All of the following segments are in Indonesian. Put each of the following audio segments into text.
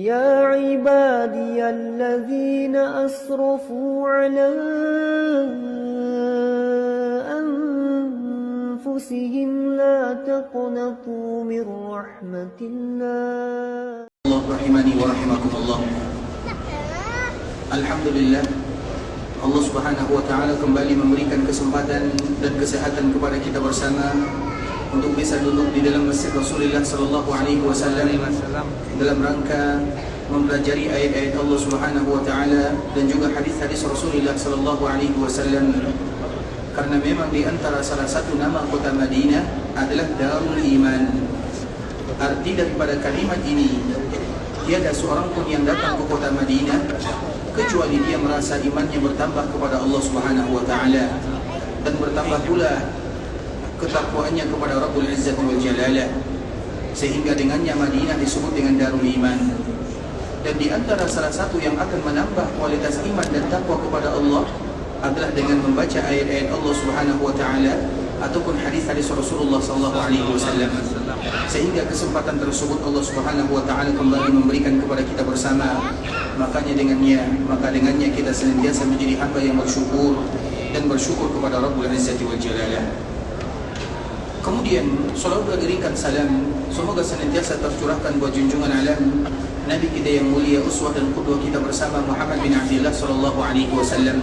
يا عبادي الذين أسرفوا على أنفسهم لا تقنطوا من رحمة الله. Allah rahimani wa rahimakumullah. Alhamdulillah, Allah subhanahu wa ta'ala kembali memberikan kesempatan dan kesehatan kepada kita bersama untuk bisa duduk di dalam masjid Rasulullah sallallahu alaihi wasallam dalam rangka mempelajari ayat-ayat Allah subhanahu wa ta'ala dan juga hadis-hadis Rasulullah sallallahu alaihi wasallam. Karena memang di antara salah satu nama kota Madinah adalah Darul Iman. Arti daripada kalimat ini, tiada seorang pun yang datang ke kota Madinah kecuali dia merasa imannya bertambah kepada Allah subhanahu wa ta'ala dan bertambah pula ketakwaannya kepada Rabbul Izzati wal Jalalah, sehingga dengannya Madinah disebut dengan Darul Iman. Dan di antara salah satu yang akan menambah kualitas iman dan takwa kepada Allah adalah dengan membaca ayat-ayat Allah subhanahu wa ta'ala ataupun hadis-hadis Rasulullah sallallahu alaihi wasallam. Sehingga kesempatan tersebut Allah subhanahu wa ta'ala kembali memberikan kepada kita bersama. Maka dengannya kita senantiasa menjadi hamba yang bersyukur dan bersyukur kepada Rabbul Izzati wal Jalalah. Kemudian salawat dan berikan salam semoga senantiasa tercurahkan buat junjungan alam Nabi kita yang mulia, uswah dan qudwah kita bersama Muhammad bin Abdullah sallallahu alaihi wasallam.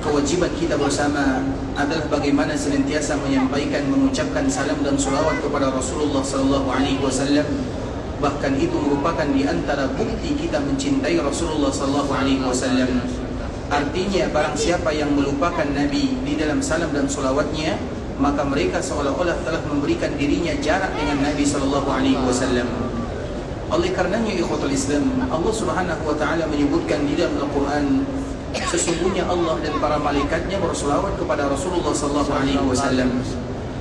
Kewajiban kita bersama adalah bagaimana senantiasa menyampaikan, mengucapkan salam dan salawat kepada Rasulullah sallallahu alaihi wasallam. Bahkan itu merupakan di antara bukti kita mencintai Rasulullah sallallahu alaihi wasallam. Artinya barang siapa yang melupakan Nabi di dalam salam dan salawatnya, maka mereka seolah-olah telah memberikan dirinya jarak dengan Nabi sallallahu alaihi wasallam. Oleh karenanya ikhwatul Islam, Allah Subhanahu wa taala menyebutkan di dalam Al-Qur'an, sesungguhnya Allah dan para malaikatnya berselawat kepada Rasulullah sallallahu alaihi wasallam.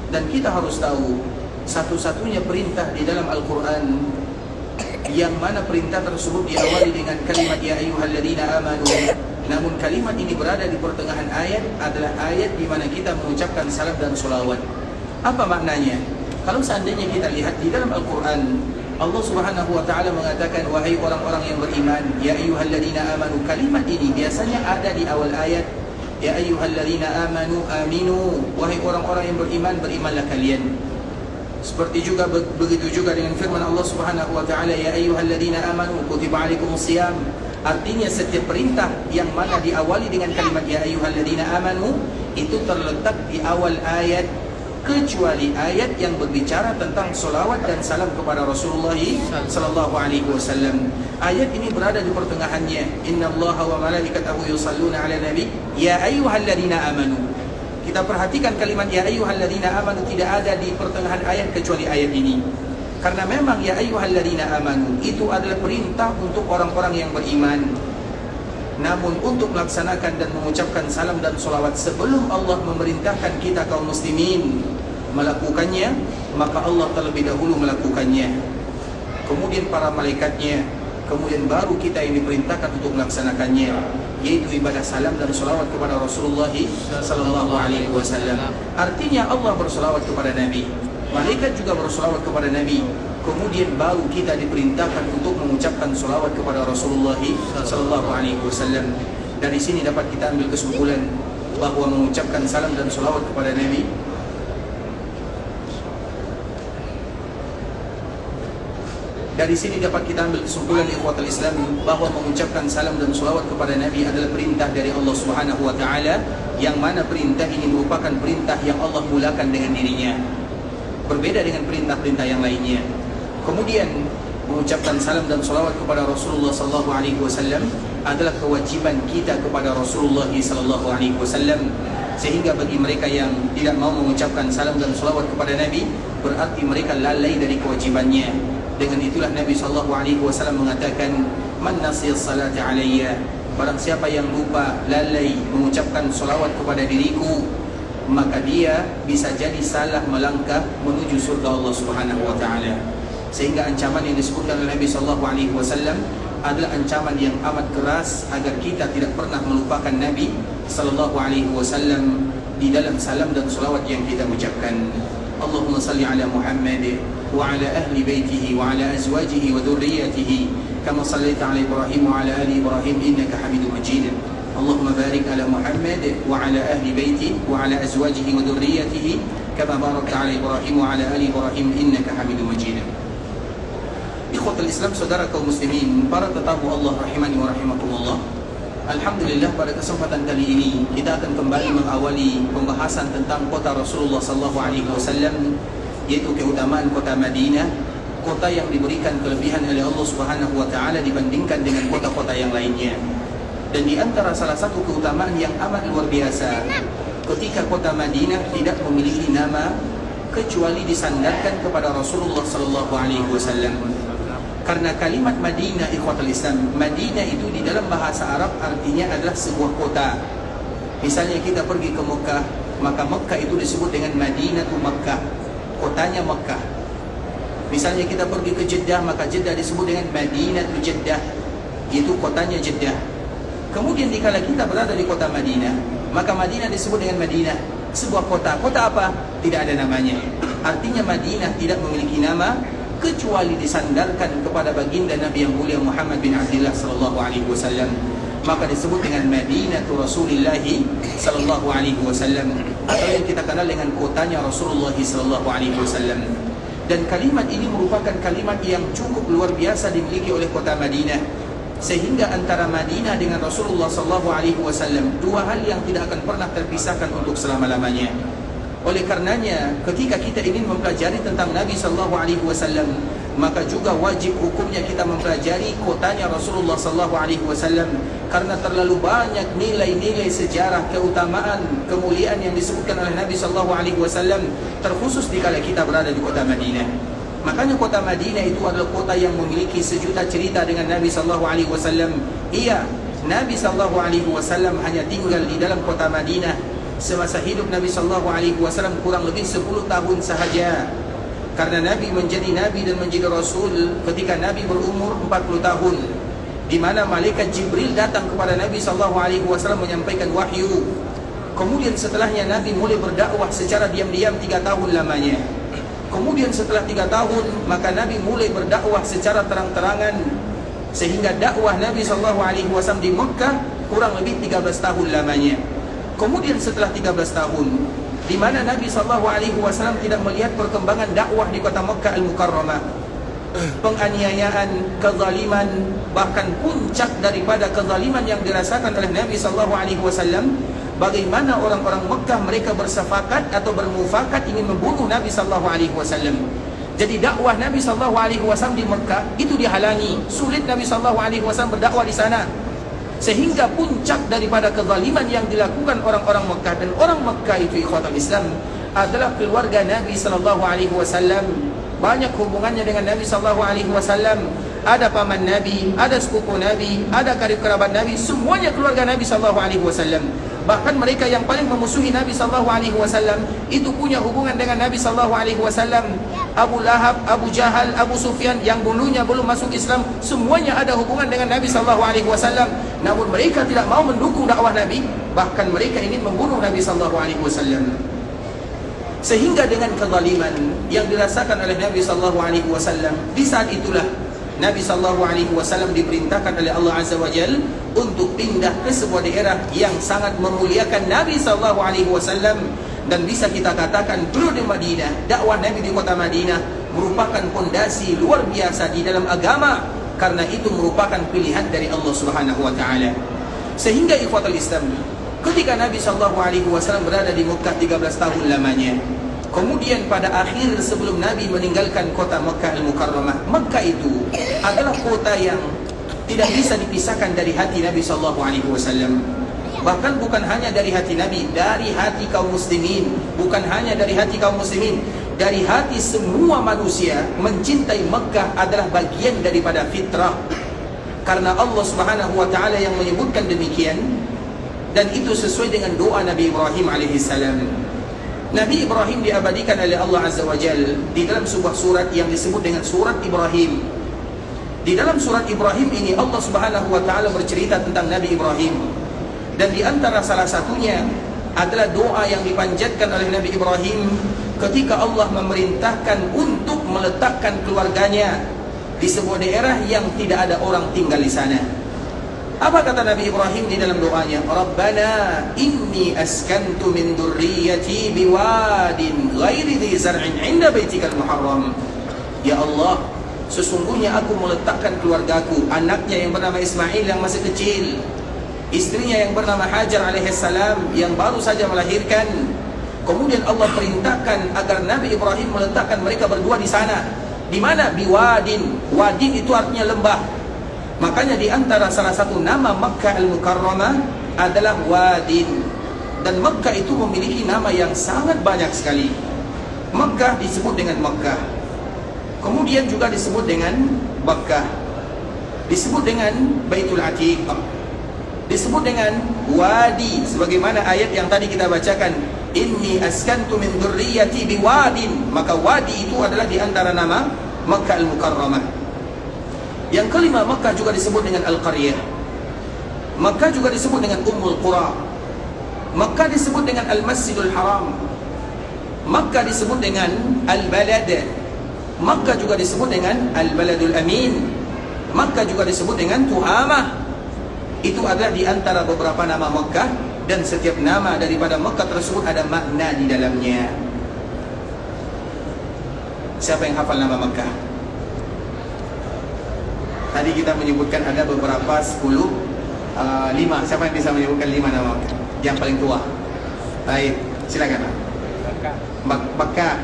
Dan kita harus tahu, satu-satunya perintah di dalam Al-Qur'an yang mana perintah tersebut diawali dengan kalimat ya ayyuhalladzina amanu, namun kalimat ini berada di pertengahan ayat adalah ayat di mana kita mengucapkan salam dan sholawat. Apa maknanya? Kalau seandainya kita lihat di dalam Al-Quran, Allah subhanahu wa ta'ala mengatakan wahai orang-orang yang beriman, ya ayyuhalladzina amanu. Kalimat ini biasanya ada di awal ayat, ya ayyuhalladzina amanu aminu, wahai orang-orang yang beriman, berimanlah kalian. Seperti juga begitu juga dengan firman Allah Subhanahu wa taala ya ayyuhalladzina amanu kutiba alaikumusiyam. Artinya setiap perintah yang mana diawali dengan kalimat ya ayyuhalladzina amanu itu terletak di awal ayat, kecuali ayat yang berbicara tentang solawat dan salam kepada Rasulullah sallallahu alaihi wasallam. Ayat ini berada di pertengahannya. Innallaha wa malaikatahu yusalluna 'alan nabi ya ayyuhalladzina amanu. Kita perhatikan kalimat ya ayyuhalladzina amanu tidak ada di pertengahan ayat kecuali ayat ini. Karena memang ya ayyuhalladzina amanu itu adalah perintah untuk orang-orang yang beriman. Namun untuk melaksanakan dan mengucapkan salam dan solawat sebelum Allah memerintahkan kita kaum muslimin melakukannya, maka Allah terlebih dahulu melakukannya. Kemudian para malaikatnya, kemudian baru kita yang diperintahkan untuk melaksanakannya, yaitu ibadah salam dan sholawat kepada Rasulullah sallallahu alaihi wasallam. Artinya Allah bersolawat kepada Nabi, malaikat juga bersolawat kepada Nabi, kemudian baru kita diperintahkan untuk mengucapkan sholawat kepada Rasulullah sallallahu alaihi wasallam. Dari sini dapat kita ambil kesimpulan bahwa mengucapkan salam dan sholawat kepada Nabi ikhwatul Islam bahwa mengucapkan salam dan sholawat kepada Nabi adalah perintah dari Allah Subhanahu wa taala, yang mana perintah ini merupakan perintah yang Allah mulakan dengan dirinya, berbeda dengan perintah-perintah yang lainnya. Kemudian mengucapkan salam dan sholawat kepada Rasulullah sallallahu alaihi wasallam adalah kewajiban kita kepada Rasulullah sallallahu alaihi wasallam. Sehingga bagi mereka yang tidak mau mengucapkan salam dan sholawat kepada Nabi, berarti mereka lalai dari kewajibannya. Dengan itulah Nabi sallallahu alaihi wasallam mengatakan, "Man nasiya salata alayya." Barang siapa yang lupa, lalai mengucapkan sholawat kepada diriku, maka dia bisa jadi salah melangkah menuju surga Allah Subhanahu wa taala. Sehingga ancaman yang disebutkan oleh Nabi sallallahu alaihi wasallam adalah ancaman yang amat keras agar kita tidak pernah melupakan Nabi sallallahu alaihi wasallam di dalam salam dan sholawat yang kita ucapkan. Allahumma salli ala Muhammad wa ala ahli baitihi wa ala azwajihi wa dhurriyyatihi kama sallaita ala Ibrahim wa ala ali Ibrahim innaka Hamidum Majid. Allahumma barik ala Muhammad wa ala ahli baitihi wa ala azwajihi wa dhurriyyatihi kama barakta ala Ibrahim wa ala ali Ibrahim innaka Hamidum Majid. Ikhwatul Islam, saudara kaum muslimin, para tetamu Allah rahimani wa rahimakumullah. Alhamdulillah, pada kesempatan kali ini kita akan kembali mengawali pembahasan tentang kota Rasulullah sallallahu alaihi wasallam, yaitu keutamaan kota Madinah, kota yang diberikan kelebihan oleh Allah Subhanahu wa taala dibandingkan dengan kota-kota yang lainnya. Dan di antara salah satu keutamaan yang amat luar biasa, ketika kota Madinah tidak memiliki nama kecuali disandarkan kepada Rasulullah sallallahu alaihi wasallam. Karena kalimat Madinah, ikhwatul Islam, Madinah itu di dalam bahasa Arab artinya adalah sebuah kota. Misalnya kita pergi ke Mekah, maka Mekah itu disebut dengan Madinatu Mekah, kotanya Mekah. Misalnya kita pergi ke Jeddah, maka Jeddah disebut dengan Madinatu Jeddah, itu kotanya Jeddah. Kemudian dikala kita berada di kota Madinah, maka Madinah disebut dengan Madinah, sebuah kota. Kota apa? Tidak ada namanya. Artinya Madinah tidak memiliki nama kecuali disandarkan kepada baginda Nabi yang mulia Muhammad bin Abdullah sallallahu alaihi wasallam, maka disebut dengan Madinatu Rasulillah sallallahu alaihi wasallam, atau yang kita kenal dengan kotanya Rasulullah sallallahu alaihi wasallam. Dan kalimat ini merupakan kalimat yang cukup luar biasa dimiliki oleh kota Madinah, sehingga antara Madinah dengan Rasulullah sallallahu alaihi wasallam dua hal yang tidak akan pernah terpisahkan untuk selama-lamanya. Oleh karenanya, ketika kita ingin mempelajari tentang Nabi sallallahu alaihi wasallam, maka juga wajib hukumnya kita mempelajari kotanya Rasulullah sallallahu alaihi wasallam, karena terlalu banyak nilai-nilai sejarah, keutamaan, kemuliaan yang disebutkan oleh Nabi sallallahu alaihi wasallam, terkhusus dikala kita berada di kota Madinah. Makanya kota Madinah itu adalah kota yang memiliki sejuta cerita dengan Nabi sallallahu alaihi wasallam. Iya, Nabi sallallahu alaihi wasallam hanya tinggal di dalam kota Madinah semasa hidup Nabi sallallahu alaihi wasallam kurang lebih 10 tahun sahaja. Karena Nabi menjadi Nabi dan menjadi Rasul ketika Nabi berumur 40 tahun, di mana malaikat Jibril datang kepada Nabi sallallahu alaihi wasallam menyampaikan wahyu. Kemudian setelahnya Nabi mulai berdakwah secara diam-diam 3 tahun lamanya. Kemudian setelah 3 tahun, maka Nabi mulai berdakwah secara terang-terangan, sehingga dakwah Nabi sallallahu alaihi wasallam di Mekah kurang lebih 13 tahun lamanya. Kemudian setelah 13 tahun, di mana Nabi SAW tidak melihat perkembangan dakwah di kota Mekah Al-Mukarramah, penganiayaan, kezaliman, bahkan puncak daripada kezaliman yang dirasakan oleh Nabi SAW, bagaimana orang-orang Mekah mereka bersepakat atau bermufakat ingin membunuh Nabi SAW. Jadi dakwah Nabi SAW di Mekah itu dihalangi, sulit Nabi SAW berdakwah di sana. Sehingga puncak daripada kezaliman yang dilakukan orang-orang Mekah, dan orang Mekah itu ikhwatul Islam adalah keluarga Nabi sallallahu alaihi wasallam, banyak hubungannya dengan Nabi sallallahu alaihi wasallam, ada paman Nabi, ada sepupu Nabi, ada karib kerabat Nabi, semuanya keluarga Nabi sallallahu alaihi wasallam. Bahkan mereka yang paling memusuhi Nabi sallallahu alaihi wasallam itu punya hubungan dengan Nabi sallallahu alaihi wasallam. Abu Lahab, Abu Jahal, Abu Sufyan yang dulunya belum masuk Islam, semuanya ada hubungan dengan Nabi sallallahu alaihi wasallam. Namun mereka tidak mau mendukung dakwah Nabi, bahkan mereka ingin membunuh Nabi sallallahu alaihi wasallam. Sehingga dengan kezaliman yang dirasakan oleh Nabi sallallahu alaihi wasallam, di saat itulah Nabi sallallahu alaihi wasallam diperintahkan oleh Allah Azza wa Jalla untuk pindah ke sebuah daerah yang sangat memuliakan Nabi sallallahu alaihi wasallam. Dan bisa kita katakan periode Madinah, dakwah Nabi di kota Madinah merupakan fondasi luar biasa di dalam agama, karena itu merupakan pilihan dari Allah Subhanahu wa taala. Sehingga ikhwatul Islam, ketika Nabi sallallahu alaihi wasallam berada di Mekah 13 tahun lamanya, kemudian pada akhir sebelum Nabi meninggalkan kota Mekah Al-Mukarramah, Mekah itu adalah kota yang tidak bisa dipisahkan dari hati Nabi sallallahu alaihi wasallam. Bahkan bukan hanya dari hati Nabi, dari hati kaum muslimin. Bukan hanya dari hati kaum muslimin, dari hati semua manusia. Mencintai Mekah adalah bagian daripada fitrah, karena Allah Subhanahu wa ta'ala yang menyebutkan demikian. Dan itu sesuai dengan doa Nabi Ibrahim alaihissalam. Nabi Ibrahim diabadikan oleh Allah Azza wa Jalla di dalam sebuah surat yang disebut dengan surat Ibrahim. Di dalam surat Ibrahim ini Allah Subhanahu wa ta'ala bercerita tentang Nabi Ibrahim. Dan di antara salah satunya adalah doa yang dipanjatkan oleh Nabi Ibrahim ketika Allah memerintahkan untuk meletakkan keluarganya di sebuah daerah yang tidak ada orang tinggal di sana. Apa kata Nabi Ibrahim di dalam doanya? Rabbana inni askantu min dzurriyyati biwadin ghairi dzi zar'in 'inda baitikal muharram. Ya Allah, sesungguhnya aku meletakkan keluargaku, anaknya yang bernama Ismail yang masih kecil, istrinya yang bernama Hajar alaihissalam yang baru saja melahirkan. Kemudian Allah perintahkan agar Nabi Ibrahim meletakkan mereka berdua di sana. Di mana? Biwadin. Wadin itu artinya lembah. Makanya di antara salah satu nama Makkah Al-Mukarramah adalah Wadin. Dan Makkah itu memiliki nama yang sangat banyak sekali. Makkah disebut dengan Makkah. Kemudian juga disebut dengan Bakkah. Disebut dengan Baitul Atiq. Disebut dengan Wadi. Sebagaimana ayat yang tadi kita bacakan. Inni askantu min dzurriyyati biwadin. Maka Wadi itu adalah di antara nama Makkah Al-Mukarramah. Yang kelima, Makkah juga disebut dengan Al-Qaryah. Makkah juga disebut dengan Ummul Qura. Makkah disebut dengan Al-Masjidul Haram. Makkah disebut dengan Al-Balad. Makkah juga disebut dengan Al-Baladul Amin. Makkah juga disebut dengan Tuhamah. Itu adalah di antara beberapa nama Makkah. Dan setiap nama daripada Makkah tersebut ada makna di dalamnya. Siapa yang hafal nama Makkah? Tadi kita menyebutkan ada beberapa 5. Siapa yang bisa menyebutkan 5 nama Makkah? Yang paling tua. Baik, silakan. Bakkah.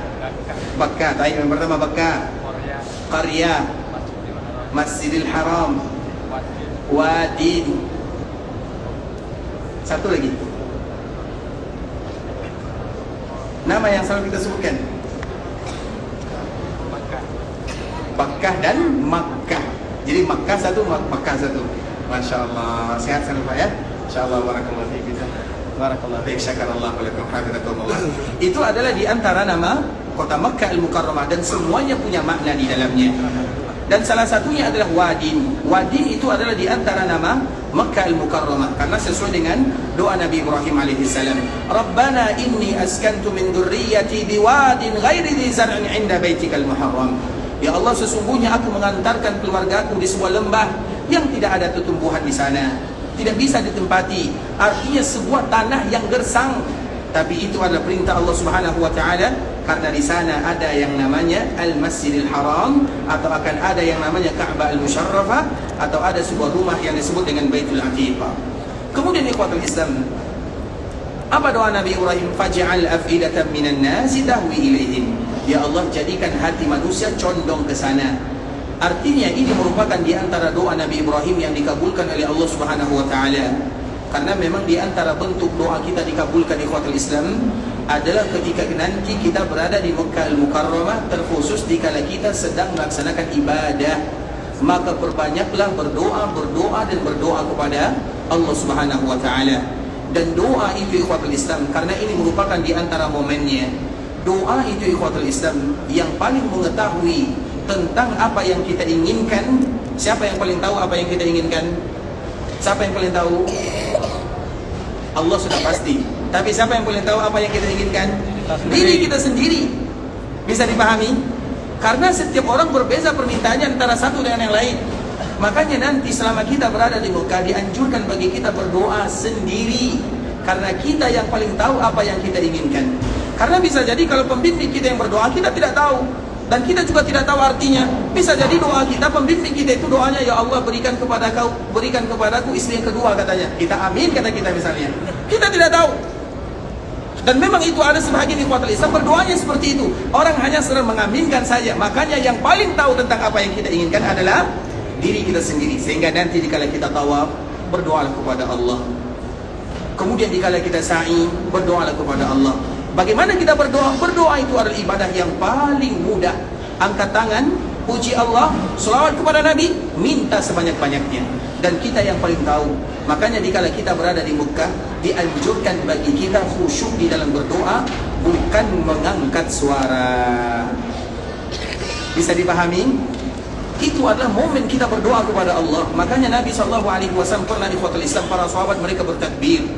Bakkah. Baik, yang pertama Bakkah. Qaryah. Masjidil Haram. Wadin. Satu lagi. Nama yang selalu kita sebutkan. Bakkah dan Makkah. Jadi Makkah satu, Makkah satu. Masya Allah, sehat selalu Pak ya. Insya Allah, barakallahu fiik. Barakallahu fiik, syakarallahu lakum, hafizakumullah. Itu adalah di antara nama kota Makkah Al-Mukarramah dan semuanya punya makna di dalamnya. Dan salah satunya adalah Wadin. Wadin itu adalah di antara nama Makkah Al-Mukarramah karena sesuai dengan doa Nabi Ibrahim alaihissalam. Rabbana inni askantu min dzurriyyati biwadin ghairi dzi zar'in 'inda baitikal muharram. Ya Allah, sesungguhnya aku mengantarkan keluargaku di sebuah lembah yang tidak ada tumbuhan di sana, tidak bisa ditempati. Artinya sebuah tanah yang gersang. Tapi itu adalah perintah Allah Subhanahu wa taala karena di sana ada yang namanya Al-Masjidil Haram atau akan ada yang namanya Ka'bah Al-Musyarrafah atau ada sebuah rumah yang disebut dengan Baitul Atiq. Kemudian ikhwatul Islam, apa doa Nabi Ibrahim? Faj'al af'idatan minan nasi tahwi ilaihim. Ya Allah, jadikan hati manusia condong ke sana. Artinya ini merupakan di antara doa Nabi Ibrahim yang dikabulkan oleh Allah Subhanahu wa taala. Karena memang di antara bentuk doa kita dikabulkan ikhwatul Islam adalah ketika nanti kita berada di Makkah Al-Mukarramah, terkhusus dikala kita sedang melaksanakan ibadah. Maka perbanyaklah berdoa dan berdoa kepada Allah Subhanahu wa taala. Dan doa itu ikhwatul Islam, karena ini merupakan di antara momennya. Doa itu ikhwatul Islam yang paling mengetahui tentang apa yang kita inginkan. Siapa yang paling tahu apa yang kita inginkan? Siapa yang paling tahu? Allah sudah pasti. Tapi siapa yang paling tahu apa yang kita inginkan? Diri kita sendiri. Bisa dipahami? Karena setiap orang berbeza permintaannya antara satu dengan yang lain. Makanya nanti selama kita berada di Mekah dianjurkan bagi kita berdoa sendiri. Karena kita yang paling tahu apa yang kita inginkan. Karena bisa jadi kalau pembimbing kita yang berdoa kita tidak tahu. Dan kita juga tidak tahu artinya. Bisa jadi doa kita, pembimbing kita itu doanya, ya Allah berikan kepadaku istri yang kedua katanya. Kita amin kata kita misalnya. Kita tidak tahu. Dan memang itu ada sebahagian ikhwatul Islam berdoanya seperti itu. Orang hanya sedang mengaminkan saja. Makanya yang paling tahu tentang apa yang kita inginkan adalah diri kita sendiri. Sehingga nanti dikala kita tawaf, berdoalah kepada Allah. Kemudian dikala kita sa'i, berdoalah kepada Allah. Bagaimana kita berdoa? Berdoa itu adalah ibadah yang paling mudah. Angkat tangan, puji Allah, selawat kepada Nabi, minta sebanyak-banyaknya. Dan kita yang paling tahu. Makanya dikala kita berada di Mekah, dianjurkan bagi kita khusyuk di dalam berdoa, bukan mengangkat suara. Bisa dipahami? Itu adalah momen kita berdoa kepada Allah. Makanya Nabi SAW pernah di ikhwatul Islam, para sahabat mereka bertakbir.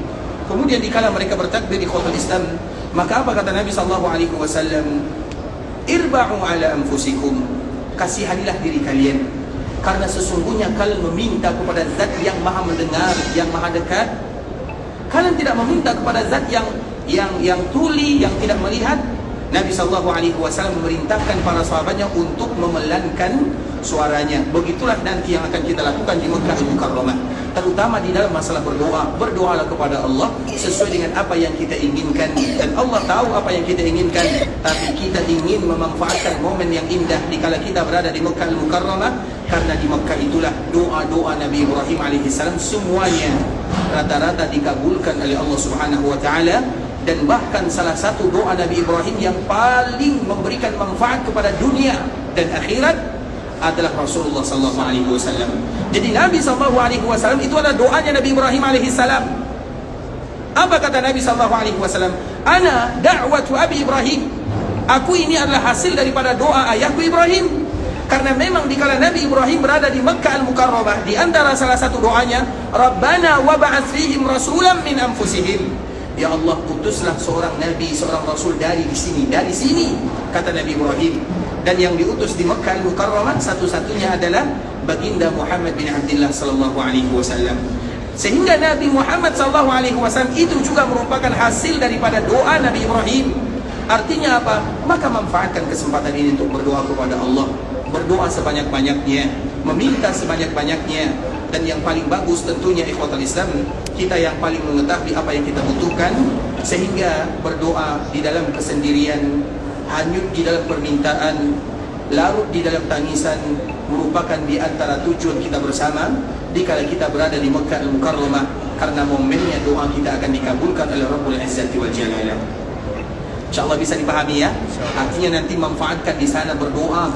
Kemudian dikala mereka bertakbir di ikhwatul Islam, Maka apa kata Nabi SAW? Irba'u ala anfusikum, kasihanilah diri kalian, karena sesungguhnya kalian meminta kepada zat yang maha mendengar, yang maha dekat. Kalian tidak meminta kepada zat yang tuli, yang tidak melihat. Nabi SAW memerintahkan para sahabatnya untuk memelankan suaranya. Begitulah nanti yang akan kita lakukan di Mekah Al-Mukarramah, terutama di dalam masalah berdoa. Berdoalah kepada Allah sesuai dengan apa yang kita inginkan, dan Allah tahu apa yang kita inginkan. Tapi kita ingin memanfaatkan momen yang indah dikala kita berada di Mekah Al-Mukarramah, karena di Mekah itulah doa-doa Nabi Ibrahim alaihissalam semuanya rata-rata dikabulkan oleh Allah Subhanahu wa taala. Dan bahkan salah satu doa Nabi Ibrahim yang paling memberikan manfaat kepada dunia dan akhirat adalah Rasulullah SAW. Jadi Nabi SAW itu adalah doanya Nabi Ibrahim alaihissalam. Apa kata Nabi SAW? Ana da'watu Abi Ibrahim. Aku ini adalah hasil daripada doa ayahku Ibrahim. Karena memang dikala Nabi Ibrahim berada di Makkah Al-Mukarramah, di antara salah satu doanya, Rabbana wab'ats fihim rasulan min anfusihim. Ya Allah, utuslah seorang Nabi, seorang Rasul dari sini, kata Nabi Ibrahim. Dan yang diutus di Makkah Al-Mukarramah satu-satunya adalah baginda Muhammad bin Abdullah sallallahu alaihi wasallam. Sehingga Nabi Muhammad sallallahu alaihi wasallam itu juga merupakan hasil daripada doa Nabi Ibrahim. Artinya apa? Maka manfaatkan kesempatan ini untuk berdoa kepada Allah. Berdoa sebanyak-banyaknya, meminta sebanyak-banyaknya. Dan yang paling bagus tentunya ikhwatal Islam, kita yang paling mengetahui apa yang kita butuhkan, sehingga berdoa di dalam kesendirian, hanyut di dalam permintaan, larut di dalam tangisan, merupakan di antara tujuan kita bersama dikala kita berada di Makkah Al-Mukarramah, karena momennya doa kita akan dikabulkan oleh Rabbul Izzati wal Jalalah. InsyaAllah bisa dipahami ya. Artinya nanti manfaatkan di sana berdoa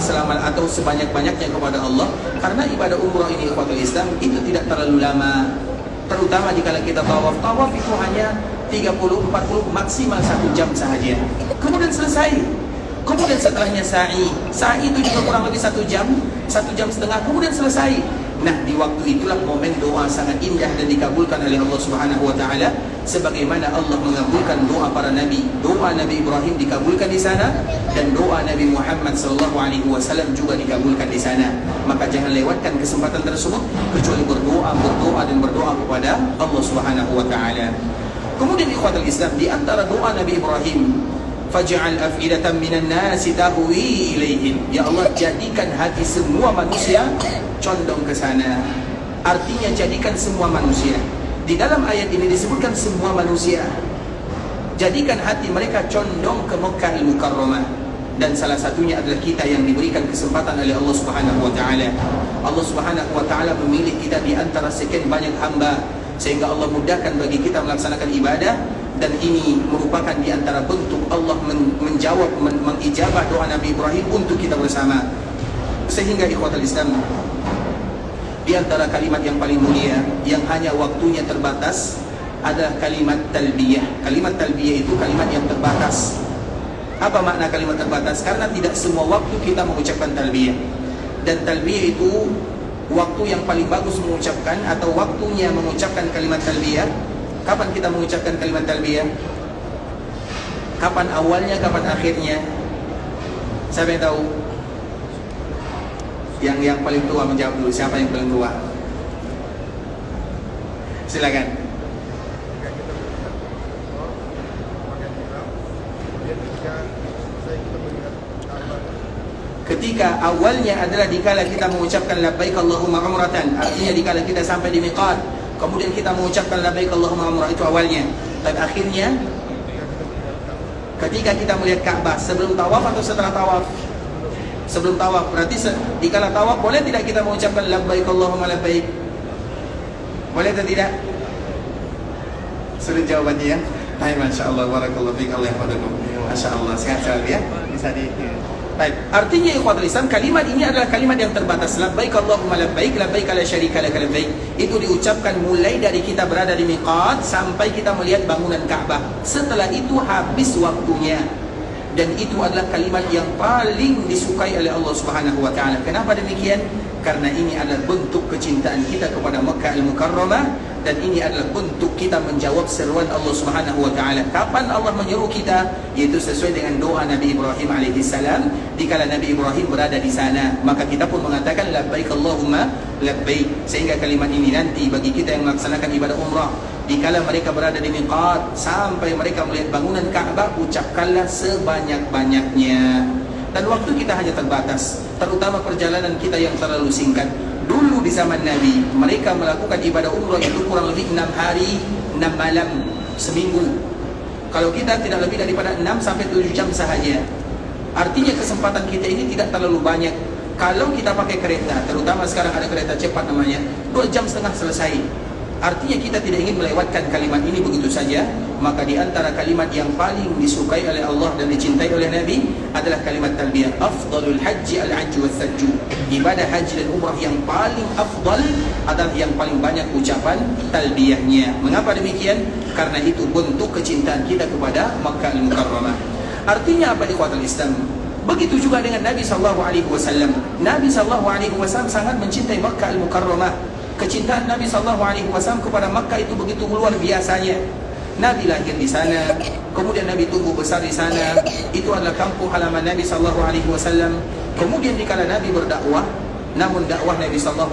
selama atau sebanyak-banyaknya kepada Allah. Karena ibadah umrah ini ikhwatul Islam itu tidak terlalu lama. Terutama jika kita tawaf itu hanya 30-40 maksimal 1 jam sahaja. Kemudian selesai. Kemudian setelahnya sa'i itu juga kurang lebih 1 jam, 1 jam setengah, kemudian selesai. Nah, di waktu itulah momen doa sangat indah dan dikabulkan oleh Allah Subhanahu wa taala, sebagaimana Allah mengabulkan doa para nabi. Doa Nabi Ibrahim dikabulkan di sana, dan doa Nabi Muhammad sallallahu alaihi wasallam juga dikabulkan di sana. Maka jangan lewatkan kesempatan tersebut kecuali berdoa kepada Allah Subhanahu wa taala. Kemudian ikhwatul Islam, di antara doa Nabi Ibrahim, faj'al af'idatan minan nasi tahwi ilaihim. Ya Allah, jadikan hati semua manusia condong ke sana. Artinya jadikan semua manusia. Di dalam ayat ini disebutkan semua manusia. Jadikan hati mereka condong ke Makkah Al-Mukarramah. Dan salah satunya adalah kita yang diberikan kesempatan oleh Allah Subhanahu wa taala. Allah Subhanahu wa taala memilih kita di antara sekian banyak hamba, sehingga Allah mudahkan bagi kita melaksanakan ibadah. Dan ini merupakan di antara bentuk Allah mengijabah doa Nabi Ibrahim untuk kita bersama. Sehingga ikhwatul Islam, di antara kalimat yang paling mulia yang hanya waktunya terbatas adalah kalimat talbiyah. Kalimat talbiyah itu kalimat yang terbatas. Apa makna kalimat terbatas? Karena tidak semua waktu kita mengucapkan talbiyah. Dan talbiyah itu waktu yang paling bagus mengucapkan, atau waktunya mengucapkan kalimat talbiyah. Kapan kita mengucapkan kalimat talbiyah? Kapan awalnya, kapan akhirnya? Siapa yang tahu? Yang paling tua menjawab dulu. Siapa yang paling tua? Silakan. Ketika awalnya adalah dikala kita mengucapkan labbaik Allahumma umratan, artinya dikala kita sampai di miqat, kemudian kita mengucapkan labbaik Allahumma umrah, itu awalnya. Dan akhirnya ketika kita melihat Ka'bah, sebelum tawaf atau setelah tawaf? Sebelum tawaf. Berarti dikala tawaf boleh tidak kita mengucapkan labbaik Allahumma labbaik? Boleh atau tidak? Sudah jawabannya ya? Hai, Masya Allah, barakallahu fiik, Allah yahfadhukum. Masya Allah, sehat-sehat ya? Bisa di... Baik, artinya ikhwatul Islam, kalimat ini adalah kalimat yang terbatas. Labbaik Allahumma labbaik, labbaik la syarika laka labbaik. Itu diucapkan mulai dari kita berada di miqat sampai kita melihat bangunan Ka'bah. Setelah itu habis waktunya. Dan itu adalah kalimat yang paling disukai oleh Allah Subhanahu wa taala. Kenapa demikian? Karena ini adalah bentuk kecintaan kita kepada Makkah Al-Mukarramah, Dan ini adalah bentuk kita menjawab seruan Allah Subhanahu wa taala. Kapan Allah menyeru kita? Yaitu sesuai dengan doa Nabi Ibrahim alaihi salam. Dikala Nabi Ibrahim berada di sana, maka kita pun mengatakan labbaik Allahumma labbaik. Sehingga kalimat ini nanti bagi kita yang melaksanakan ibadah umrah, dikala mereka berada di miqat sampai mereka melihat bangunan Ka'bah, ucapkanlah sebanyak-banyaknya. Dan waktu kita hanya terbatas, terutama perjalanan kita yang terlalu singkat. Dulu di zaman Nabi, mereka melakukan ibadah umrah itu kurang lebih 6 hari 6 malam seminggu. Kalau kita tidak lebih daripada 6 sampai 7 jam sahaja. Artinya kesempatan kita ini tidak terlalu banyak. Kalau kita pakai kereta, terutama sekarang ada kereta cepat namanya, 2,5 jam selesai. Artinya kita tidak ingin melewatkan kalimat ini begitu saja. Maka di antara kalimat yang paling disukai oleh Allah dan dicintai oleh Nabi adalah kalimat talbiyah. Afdalul haji al-hajju was-sajju. Ibadah haji dan umrah yang paling afdal adalah yang paling banyak ucapan talbiyahnya. Mengapa demikian? Karena itu bentuk kecintaan kita kepada Makkah al-Mukarramah. Artinya apa, ikhwatul Islam? Begitu juga dengan Nabi SAW. Nabi SAW sangat mencintai Makkah al-Mukarramah. Kecintaan Nabi SAW kepada Makkah itu begitu luar biasanya. Nabi lahir di sana, kemudian Nabi tumbuh besar di sana. Itu adalah kampung halaman Nabi SAW. Kemudian dikala Nabi berdakwah, namun dakwah Nabi SAW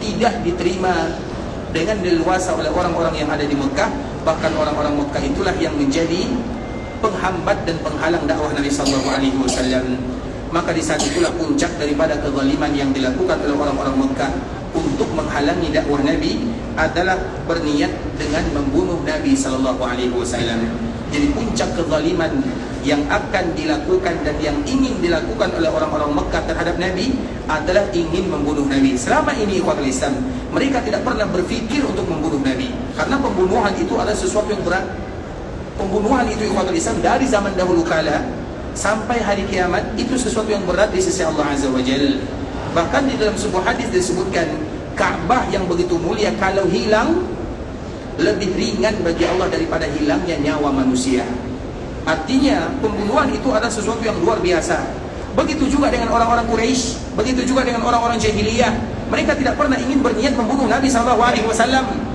tidak diterima dengan leluasa oleh orang-orang yang ada di Mekah. Bahkan orang-orang Mekah itulah yang menjadi penghambat dan penghalang dakwah Nabi SAW. Maka di saat itulah puncak daripada kezaliman yang dilakukan oleh orang-orang Mekah untuk menghalangi dakwah Nabi adalah berniat dengan membunuh Nabi SAW. Jadi puncak kezaliman yang akan dilakukan dan yang ingin dilakukan oleh orang-orang Mekah terhadap Nabi adalah ingin membunuh Nabi. Selama ini ikhwatul Islam, mereka tidak pernah berfikir untuk membunuh Nabi, karena pembunuhan itu adalah sesuatu yang berat. Pembunuhan itu ikhwatul Islam dari zaman dahulu kala sampai hari kiamat itu sesuatu yang berat di sisi Allah Azza wa Jalla. Bahkan di dalam sebuah hadis disebutkan, Ka'bah yang begitu mulia kalau hilang lebih ringan bagi Allah daripada hilangnya nyawa manusia. Artinya pembunuhan itu adalah sesuatu yang luar biasa. Begitu juga dengan orang-orang Quraisy, begitu juga dengan orang-orang jahiliyah. Mereka tidak pernah ingin berniat membunuh Nabi SAW.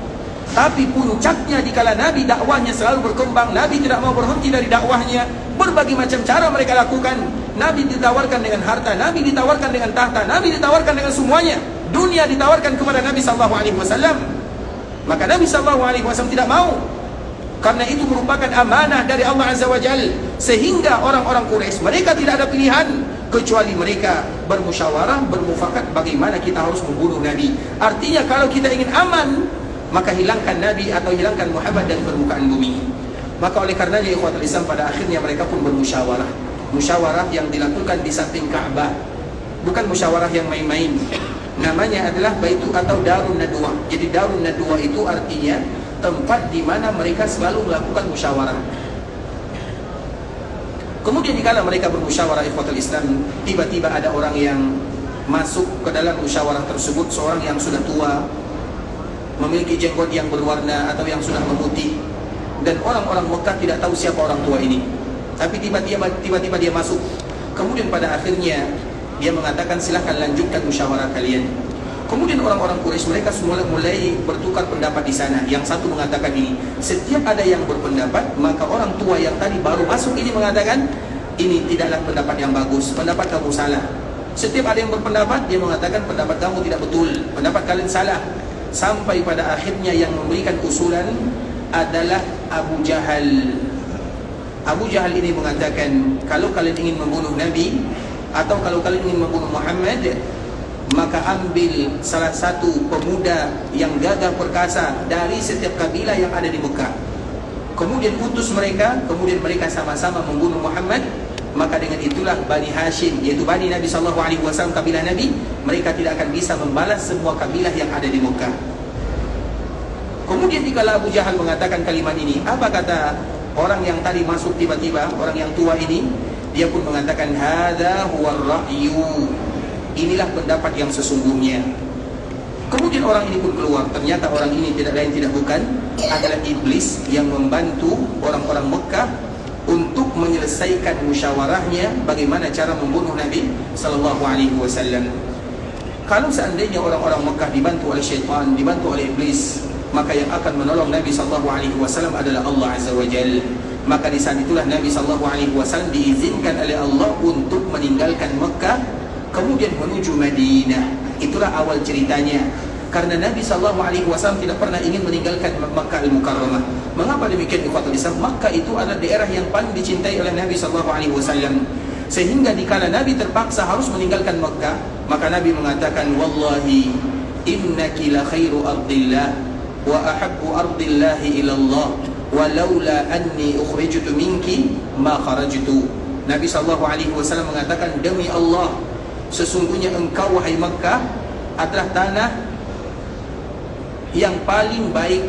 Tapi puncaknya dikala Nabi dakwahnya selalu berkembang, Nabi tidak mau berhenti dari dakwahnya. Berbagai macam cara mereka lakukan. Nabi ditawarkan dengan harta, Nabi ditawarkan dengan tahta, Nabi ditawarkan dengan semuanya. Dunia ditawarkan kepada Nabi SAW. Maka Nabi SAW tidak mau, karena itu merupakan amanah dari Allah Azza wa Jal. Sehingga orang-orang Quraisy, mereka tidak ada pilihan kecuali mereka bermusyawarah, bermufakat bagaimana kita harus membunuh Nabi. Artinya kalau kita ingin aman, maka hilangkan Nabi atau hilangkan Muhammad dari permukaan bumi. Maka oleh karenanya ikhwatul Islam, pada akhirnya mereka pun bermusyawarah. Musyawarah yang dilakukan di samping Ka'bah, bukan musyawarah yang main-main. Namanya adalah Baitu atau Darun Nadwa. Jadi Darun Nadwa itu artinya tempat di mana mereka selalu melakukan musyawarah. Kemudian dikala mereka bermusyawarah ikhwatul Islam, tiba-tiba ada orang yang masuk ke dalam musyawarah tersebut, seorang yang sudah tua, memiliki jenggot yang berwarna atau yang sudah memutih. Dan orang-orang Mekah tidak tahu siapa orang tua ini. Tapi tiba-tiba dia masuk. Kemudian pada akhirnya dia mengatakan, silahkan lanjutkan musyawarah kalian. Kemudian orang-orang Quraisy mereka semula mulai bertukar pendapat di sana. Yang satu mengatakan ini. Setiap ada yang berpendapat, maka orang tua yang tadi baru masuk ini mengatakan, ini tidaklah pendapat yang bagus, pendapat kamu salah. Setiap ada yang berpendapat, dia mengatakan pendapat kamu tidak betul, pendapat kalian salah. Sampai pada akhirnya yang memberikan usulan adalah Abu Jahal. Abu Jahal ini mengatakan, kalau kalian ingin membunuh Nabi atau kalau kalian ingin membunuh Muhammad, maka ambil salah satu pemuda yang gagah perkasa dari setiap kabilah yang ada di Mekah. Kemudian utus mereka, kemudian mereka sama-sama membunuh Muhammad. Maka dengan itulah Bani Hashim, yaitu Bani Nabi SAW, kabilah Nabi, mereka tidak akan bisa membalas semua kabilah yang ada di Mekah. Kemudian dikala Abu Jahal mengatakan kalimat ini, apa kata orang yang tadi masuk tiba-tiba, orang yang tua ini? Dia pun mengatakan, hadza huwar ra'yu. Inilah pendapat yang sesungguhnya. Kemudian orang ini pun keluar. Ternyata orang ini tidak lain tidak bukan adalah iblis yang membantu orang-orang Mekah untuk menyelesaikan musyawarahnya bagaimana cara membunuh Nabi sallallahu alaihi wasallam. Kalau seandainya orang-orang Mekah dibantu oleh syaitan, dibantu oleh iblis, maka yang akan menolong Nabi SAW adalah Allah Azza wa Jalla. Maka di saat itulah Nabi SAW diizinkan oleh Allah untuk meninggalkan Mekah, kemudian menuju Madinah. Itulah awal ceritanya. Karena Nabi SAW tidak pernah ingin meninggalkan Makkah Al-Mukarramah. Mengapa demikian ikhwatul Islam? Makkah itu adalah daerah yang paling dicintai oleh Nabi SAW. Sehingga dikala Nabi terpaksa harus meninggalkan Makkah, maka Nabi mengatakan, wallahi innaki la khairu ardillah wa ahabbu ardillahi ilallah walaula anni ukhrijtu minki ma kharajtu. Nabi SAW mengatakan, demi Allah, sesungguhnya engkau wahai Makkah adalah tanah yang paling baik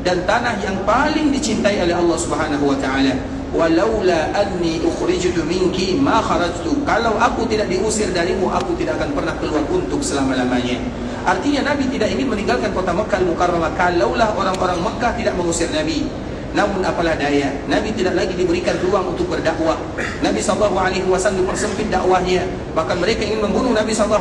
dan tanah yang paling dicintai oleh Allah Subhanahu wa taala. Walaula anni ukhrijtu minki ma kharajtu. Kalau aku tidak diusir darimu, aku tidak akan pernah keluar untuk selama-lamanya. Artinya Nabi tidak ingin meninggalkan kota Makkah Al-Mukarramah kalaulah orang-orang Makkah tidak mengusir Nabi. Namun apalah daya, Nabi tidak lagi diberikan ruang untuk berdakwah. Nabi SAW dipersempit dakwahnya, bahkan mereka ingin membunuh Nabi SAW.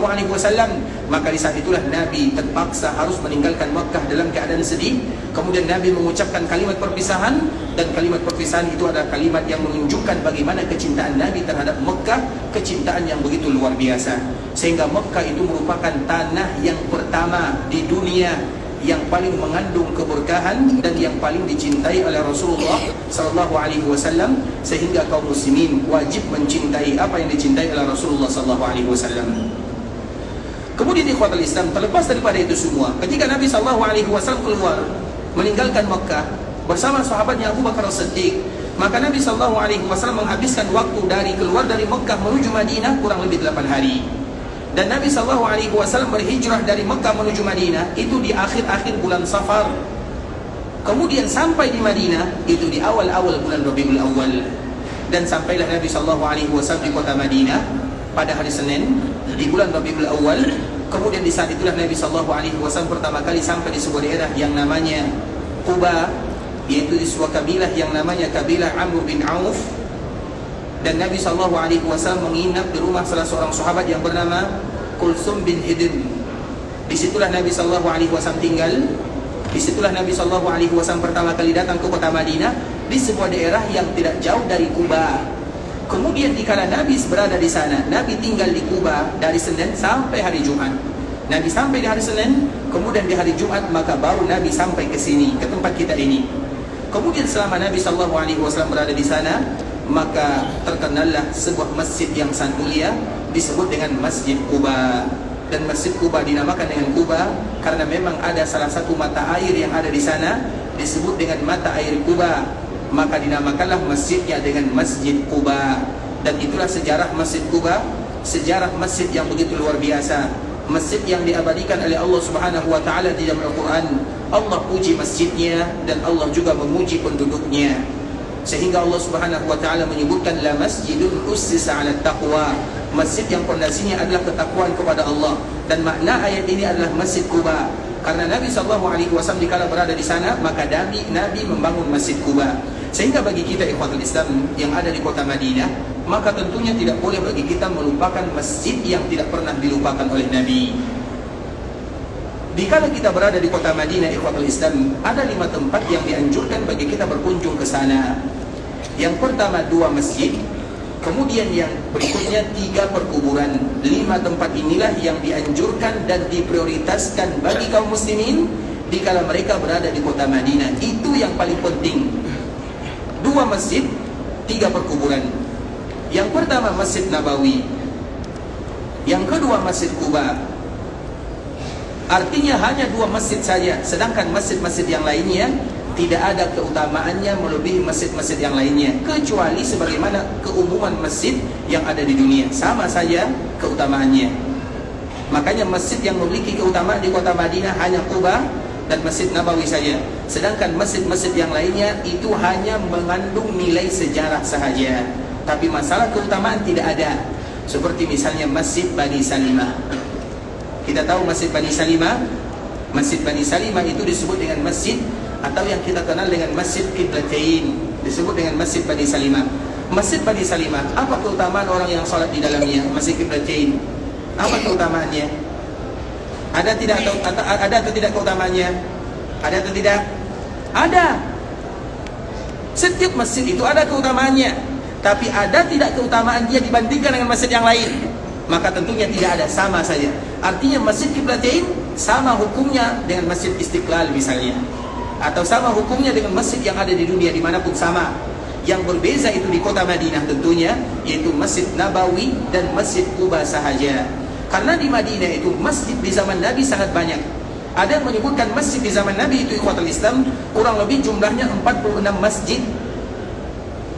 Maka di saat itulah Nabi terpaksa harus meninggalkan Makkah dalam keadaan sedih. Kemudian Nabi mengucapkan kalimat perpisahan, dan kalimat perpisahan itu adalah kalimat yang menunjukkan bagaimana kecintaan Nabi terhadap Makkah, kecintaan yang begitu luar biasa. Sehingga Makkah itu merupakan tanah yang pertama di dunia yang paling mengandung keberkahan dan yang paling dicintai oleh Rasulullah SAW, sehingga kaum muslimin wajib mencintai apa yang dicintai oleh Rasulullah SAW. Kemudian ikhwatul Islam, terlepas daripada itu semua, ketika Nabi SAW keluar meninggalkan Makkah bersama sahabatnya Abu Bakar As-Siddiq, maka Nabi SAW menghabiskan waktu dari keluar dari Makkah menuju Madinah kurang lebih 8 hari. Dan Nabi SAW berhijrah dari Mekah menuju Madinah itu di akhir-akhir bulan Safar. Kemudian sampai di Madinah itu di awal-awal bulan Rabiul Awal. Dan sampailah Nabi SAW di kota Madinah pada hari Senin di bulan Rabiul Awal. Kemudian di saat itulah Nabi SAW pertama kali sampai di sebuah daerah yang namanya Quba, yaitu di sebuah kabilah yang namanya kabilah Amr bin Auf. Dan Nabi SAW menginap di rumah salah seorang sahabat yang bernama Kulsum bin Hidin. Disitulah Nabi SAW tinggal. Disitulah Nabi SAW pertama kali datang ke kota Madinah, di sebuah daerah yang tidak jauh dari Quba. Kemudian dikala Nabi berada di sana, Nabi tinggal di Quba dari Senin sampai hari Jumat. Nabi sampai di hari Senin, kemudian di hari Jumat maka baru Nabi sampai ke sini, ke tempat kita ini. Kemudian selama Nabi SAW berada di sana, maka terkenallah sebuah masjid yang sangat mulia disebut dengan Masjid Quba. Dan Masjid Quba dinamakan dengan Quba karena memang ada salah satu mata air yang ada di sana disebut dengan mata air Quba. Maka dinamakanlah masjidnya dengan Masjid Quba. Dan itulah sejarah Masjid Quba, sejarah masjid yang begitu luar biasa. Masjid yang diabadikan oleh Allah Subhanahu wa taala di dalam Al-Qur'an. Allah puji masjidnya dan Allah juga memuji penduduknya. Sehingga Allah Subhanahu wa taala menyebutkan la masjidun ussisa 'ala taqwa, masjid yang pondasinya adalah ketakwaan kepada Allah. Dan makna ayat ini adalah Masjid Quba karena Nabi SAW dikala berada di sana, maka Nabi membangun Masjid Quba. Sehingga bagi kita ikhwatul Islam yang ada di kota Madinah, maka tentunya tidak boleh bagi kita melupakan masjid yang tidak pernah dilupakan oleh Nabi. Dikala kita berada di kota Madinah ikhwatul Islam, ada 5 tempat yang dianjurkan bagi kita berkunjung ke sana. Yang pertama 2 masjid, kemudian yang berikutnya 3 perkuburan. 5 tempat inilah yang dianjurkan dan diprioritaskan bagi kaum muslimin dikala mereka berada di kota Madinah. Itu yang paling penting. 2 masjid, 3 perkuburan. Yang pertama Masjid Nabawi, yang kedua Masjid Quba. Artinya hanya 2 masjid saja, sedangkan masjid-masjid yang lainnya tidak ada keutamaannya melebihi masjid-masjid yang lainnya, kecuali sebagaimana keumuman masjid yang ada di dunia, sama saja keutamaannya. Makanya masjid yang memiliki keutamaan di kota Madinah hanya Quba dan Masjid Nabawi saja. Sedangkan masjid-masjid yang lainnya itu hanya mengandung nilai sejarah sahaja, tapi masalah keutamaan tidak ada. Seperti misalnya Masjid Bani Salimah. Kita tahu Masjid Bani Salimah. Masjid Bani Salimah itu disebut dengan masjid atau yang kita kenal dengan Masjid Qiblatain, disebut dengan Masjid Bani Salimah. Masjid Bani Salimah, apa keutamaan orang yang sholat di dalamnya? Masjid Qiblatain, apa keutamaannya? Ada atau tidak keutamaannya? Ada atau tidak? Ada. Setiap masjid itu ada keutamaannya. Tapi ada tidak keutamaan dia dibandingkan dengan masjid yang lain? Maka tentunya tidak ada, sama saja. Artinya Masjid Qiblatain sama hukumnya dengan Masjid Istiqlal misalnya, atau sama hukumnya dengan masjid yang ada di dunia dimanapun sama. Yang berbeza itu di kota Madinah tentunya, yaitu Masjid Nabawi dan Masjid Quba sahaja. Karena di Madinah itu masjid di zaman Nabi sangat banyak. Ada yang menyebutkan masjid di zaman Nabi itu ikhwatul Islam kurang lebih jumlahnya 46 masjid.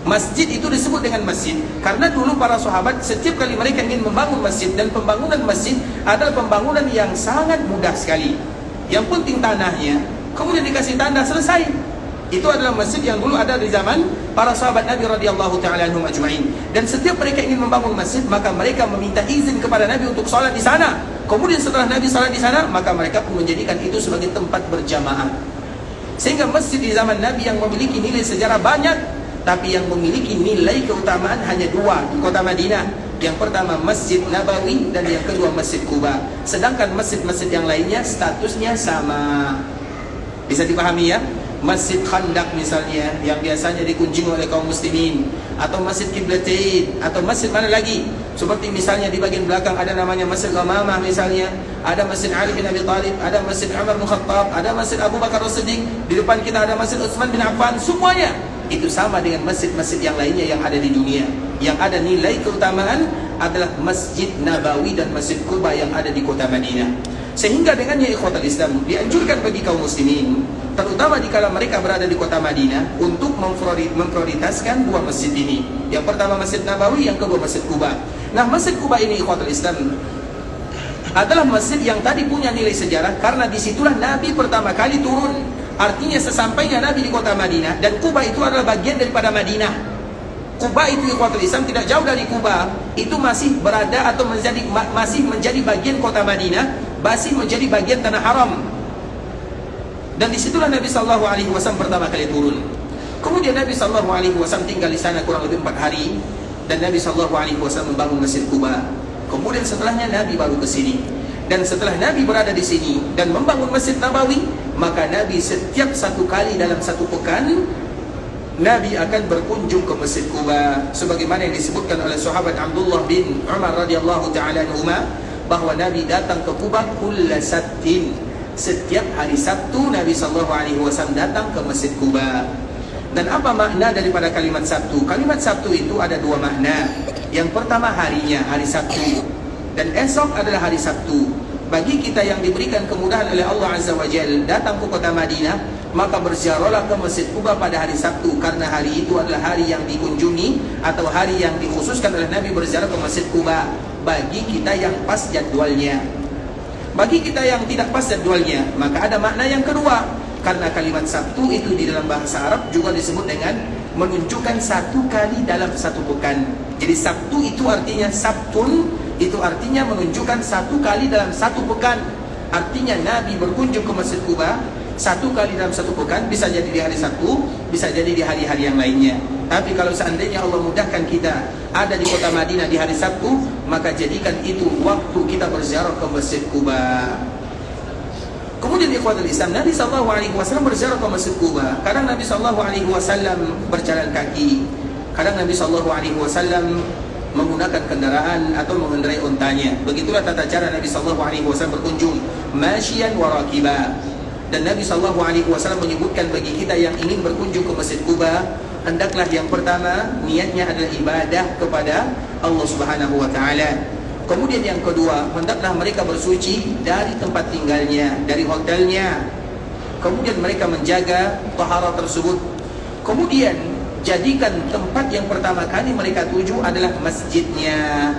Masjid itu disebut dengan masjid karena dulu para sahabat setiap kali mereka ingin membangun masjid, dan pembangunan masjid adalah pembangunan yang sangat mudah sekali. Yang penting tanahnya, kemudian dikasih tanda, selesai. Itu adalah masjid yang dulu ada di zaman para sahabat Nabi radhiyallahu taala anhum ajma'in. Dan setiap mereka ingin membangun masjid, maka mereka meminta izin kepada Nabi untuk salat di sana. Kemudian setelah Nabi salat di sana, maka mereka pun menjadikan itu sebagai tempat berjamaah. Sehingga masjid di zaman Nabi yang memiliki nilai sejarah banyak, tapi yang memiliki nilai keutamaan hanya dua di kota Madinah. Yang pertama Masjid Nabawi dan yang kedua Masjid Quba. Sedangkan masjid-masjid yang lainnya statusnya sama. Bisa dipahami ya? Masjid Khandaq misalnya yang biasanya dikunjungi oleh kaum muslimin, atau Masjid Qiblatain, atau masjid mana lagi? Seperti misalnya di bagian belakang ada namanya Masjid Ghamamah misalnya, ada Masjid Ali bin Abi Thalib, ada Masjid Umar bin Khattab, ada Masjid Abu Bakar As-Siddiq, di depan kita ada Masjid Utsman bin Affan. Semuanya itu sama dengan masjid-masjid yang lainnya yang ada di dunia. Yang ada nilai keutamaan adalah Masjid Nabawi dan Masjid Quba yang ada di kota Madinah. Sehingga dengannya ikhwatul Islam dianjurkan bagi kaum muslimin, terutama dikala mereka berada di kota Madinah, untuk memprioritaskan dua masjid ini. Yang pertama Masjid Nabawi, yang kedua Masjid Quba. Nah, Masjid Quba ini ikhwatul Islam adalah masjid yang tadi punya nilai sejarah karena disitulah Nabi pertama kali turun. Artinya sesampainya Nabi di kota Madinah, dan Quba itu adalah bagian daripada Madinah. Quba itu ikhwatul Islam tidak jauh dari Quba, itu masih berada atau masih menjadi bagian kota Madinah, masih menjadi bagian tanah haram. Dan disitulah Nabi SAW pertama kali turun. Kemudian Nabi SAW tinggal di sana kurang lebih 4 hari, dan Nabi SAW membangun Masjid Quba. Kemudian setelahnya Nabi baru ke sini. Dan setelah Nabi berada di sini dan membangun Masjid Nabawi, maka Nabi setiap 1 kali dalam 1 pekan Nabi akan berkunjung ke Masjid Quba, sebagaimana yang disebutkan oleh sahabat Abdullah bin Umar radhiyallahu taala anhuma, bahwa Nabi datang ke Quba kulla sabtin. Setiap hari Sabtu Nabi SAW datang ke Masjid Quba. Dan apa makna daripada kalimat Sabtu? Kalimat Sabtu itu ada 2 makna. Yang pertama harinya, hari Sabtu, dan esok adalah hari Sabtu. Bagi kita yang diberikan kemudahan oleh Allah Azza wa Jalla datang ke kota Madinah, maka berziarahlah ke Masjid Quba pada hari Sabtu, karena hari itu adalah hari yang dikunjungi atau hari yang dikhususkan oleh Nabi berziarah ke Masjid Quba. Bagi kita yang pas jadwalnya. Bagi kita yang tidak pas jadwalnya, maka ada makna yang kedua. Karena kalimat Sabtu itu di dalam bahasa Arab juga disebut dengan menunjukkan 1 kali dalam 1 pekan. Jadi Sabtu itu artinya Sabtun, itu artinya menunjukkan 1 kali dalam 1 pekan. Artinya Nabi berkunjung ke Masjid Quba 1 kali dalam 1 pekan, bisa jadi di hari Sabtu, bisa jadi di hari-hari yang lainnya. Tapi kalau seandainya Allah mudahkan kita ada di kota Madinah di hari Sabtu, maka jadikan itu waktu kita berziarah ke Masjid Quba. Kemudian ikhwatul Islam, Nabi SAW berziarah ke Masjid Quba. Kadang Nabi SAW berjalan kaki, kadang Nabi SAW menggunakan kendaraan atau mengendarai ontanya. Begitulah tata cara Nabi SAW berkunjung, masyian wa rakiba. Dan Nabi SAW menyebutkan bagi kita yang ingin berkunjung ke Masjid Quba, hendaklah yang pertama niatnya adalah ibadah kepada Allah Subhanahu wa taala. Kemudian yang kedua, hendaklah mereka bersuci dari tempat tinggalnya, dari hotelnya. Kemudian mereka menjaga taharah tersebut. Kemudian jadikan tempat yang pertama kali mereka tuju adalah masjidnya.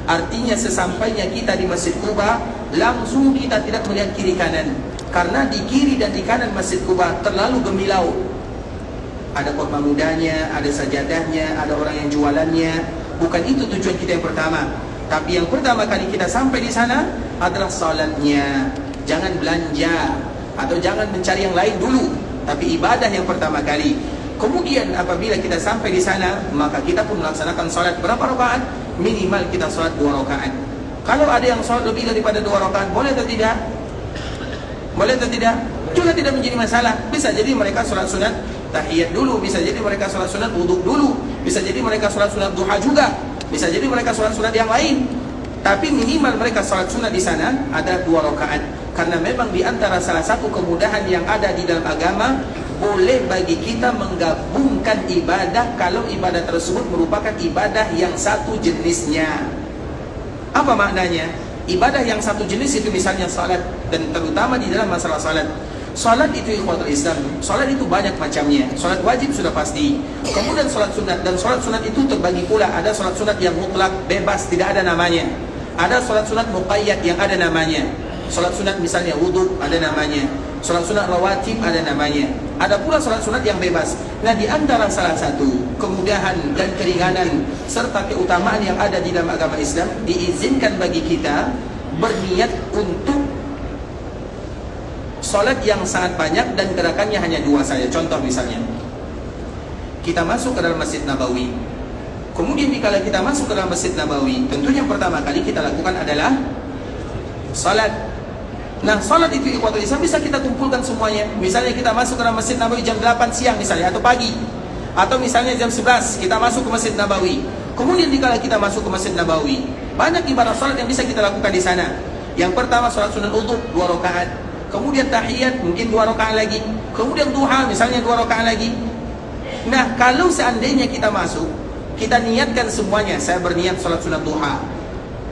Artinya sesampainya kita di Masjid Quba, langsung kita tidak melihat kiri kanan. Karena di kiri dan di kanan Masjid Quba terlalu gemilau. Ada khotbah mudanya, ada sajadahnya, ada orang yang jualannya. Bukan itu tujuan kita yang pertama. Tapi yang pertama kali kita sampai di sana adalah salatnya. Jangan belanja atau jangan mencari yang lain dulu, tapi ibadah yang pertama kali. Kemudian apabila kita sampai di sana, maka kita pun melaksanakan salat berapa rakaat? Minimal kita salat 2 rakaat. Kalau ada yang sholat lebih daripada 2 rakaat, boleh atau tidak? Boleh atau tidak? Juga tidak menjadi masalah. Bisa jadi mereka sholat sunat tahiyat dulu, bisa jadi mereka sholat sunat wudhu dulu, bisa jadi mereka sholat sunat duha juga, bisa jadi mereka sholat sunat yang lain. Tapi minimal mereka sholat sunat di sana ada 2 rakaat. Karena memang di antara salah satu kemudahan yang ada di dalam agama, boleh bagi kita menggabungkan ibadah kalau ibadah tersebut merupakan ibadah yang satu jenisnya. Apa maknanya? Ibadah yang satu jenis itu misalnya salat, dan terutama di dalam masalah salat. Salat itu ikhwatul Islam, salat itu banyak macamnya. Salat wajib sudah pasti, kemudian salat sunat, dan salat sunat itu terbagi pula. Ada salat sunat yang mutlak, bebas, tidak ada namanya. Ada salat sunat muqayyad yang ada namanya. Salat sunat misalnya wudhu ada namanya. Salat sunat rawatib ada namanya. Ada pula salat sunat yang bebas. Nah, di antara salah satu kemudahan dan keringanan serta keutamaan yang ada di dalam agama Islam, diizinkan bagi kita berniat untuk salat yang sangat banyak dan gerakannya hanya 2 saja. Contoh misalnya, kita masuk ke dalam Masjid Nabawi. Kemudian dikala kita masuk ke dalam Masjid Nabawi, tentunya yang pertama kali kita lakukan adalah salat. Nah, salat itu ikhwatul Islam bisa kita kumpulkan semuanya. Misalnya kita masuk ke dalam Masjid Nabawi jam 8 siang misalnya, atau pagi, atau misalnya jam 11 kita masuk ke Masjid Nabawi. Kemudian dikala kita masuk ke Masjid Nabawi, banyak ibadah salat yang bisa kita lakukan di sana. Yang pertama salat sunat wudu 2 rakaat. Kemudian tahiyat mungkin 2 rakaat lagi. Kemudian duha misalnya 2 rakaat lagi. Nah, kalau seandainya kita masuk, kita niatkan semuanya. Saya berniat salat sunat duha,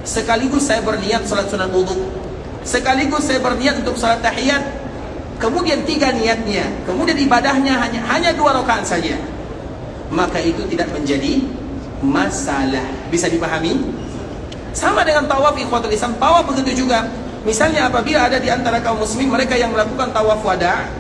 sekaligus saya berniat salat sunat wudu, sekaligus saya berniat untuk salat tahiyat. Kemudian 3 niatnya, kemudian ibadahnya hanya 2 rakaat saja. Maka itu tidak menjadi masalah. Bisa dipahami? Sama dengan tawaf ikhwatul Islam. Tawaf begitu juga. Misalnya apabila ada di antara kaum muslimin mereka yang melakukan tawaf wada',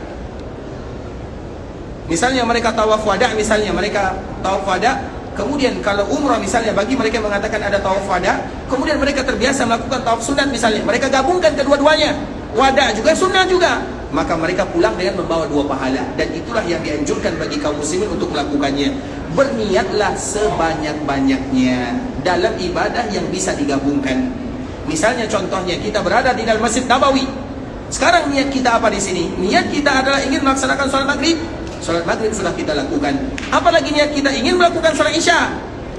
misalnya mereka tawaf wada', kemudian kalau umrah misalnya, bagi mereka yang mengatakan ada tawaf wada', kemudian mereka terbiasa melakukan tawaf sunat misalnya, mereka gabungkan kedua-duanya, wada' juga sunnah juga, maka mereka pulang dengan membawa 2 pahala. Dan itulah yang dianjurkan bagi kaum muslimin untuk melakukannya. Berniatlah sebanyak-banyaknya dalam ibadah yang bisa digabungkan. Misalnya contohnya kita berada di dalam Masjid Nabawi. Sekarang niat kita apa di sini? Niat kita adalah ingin melaksanakan salat maghrib. Salat maghrib sudah kita lakukan. Apalagi niat kita ingin melakukan salat isya.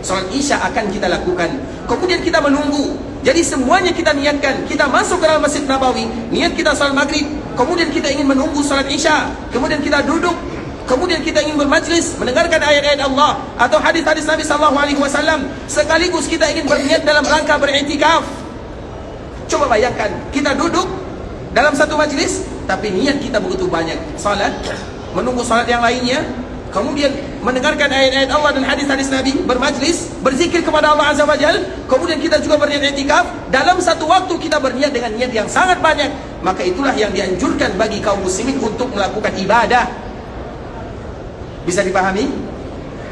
Salat isya akan kita lakukan. Kemudian kita menunggu. Jadi semuanya kita niatkan. Kita masuk ke dalam Masjid Nabawi, niat kita salat maghrib. Kemudian kita ingin menunggu salat isya. Kemudian kita duduk. Kemudian kita ingin bermajlis, mendengarkan ayat-ayat Allah atau hadis-hadis Nabi SAW. Sekaligus kita ingin berniat dalam rangka beriktikaf. Coba bayangkan, kita duduk dalam satu majlis, tapi niat kita begitu banyak. Salat, menunggu salat yang lainnya, kemudian mendengarkan ayat-ayat Allah dan hadis-hadis Nabi, bermajlis, berzikir kepada Allah Azza wa Jal, kemudian kita juga berniat i'tikaf. Dalam satu waktu kita berniat dengan niat yang sangat banyak. Maka itulah yang dianjurkan bagi kaum muslimin untuk melakukan ibadah. Bisa dipahami?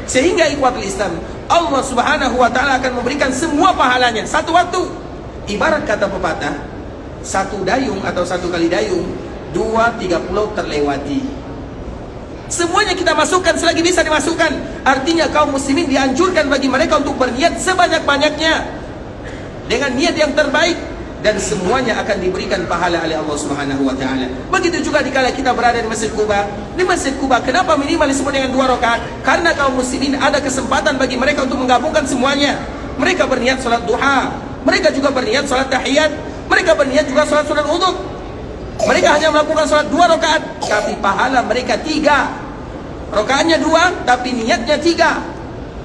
Sehingga ikhwatul Islam, Allah Subhanahu wa ta'ala akan memberikan semua pahalanya satu waktu. Ibarat kata pepatah, 1 dayung atau 1 kali dayung, 2-3 pulau terlewati. Semuanya kita masukkan selagi bisa dimasukkan. Artinya kaum muslimin dianjurkan bagi mereka untuk berniat sebanyak-banyaknya dengan niat yang terbaik, dan semuanya akan diberikan pahala oleh Allah Subhanahu wa ta'ala. Begitu juga dikala kita berada di Masjid Quba. Di Masjid Quba, kenapa minimal disebut dengan 2 rakaat? Karena kaum muslimin ada kesempatan bagi mereka untuk menggabungkan semuanya. Mereka berniat salat duha, mereka juga berniat salat tahiyat, mereka berniat juga salat sunat wudu. Mereka hanya melakukan salat 2 rakaat, tapi pahala mereka 3. Rakaatnya 2, tapi niatnya 3.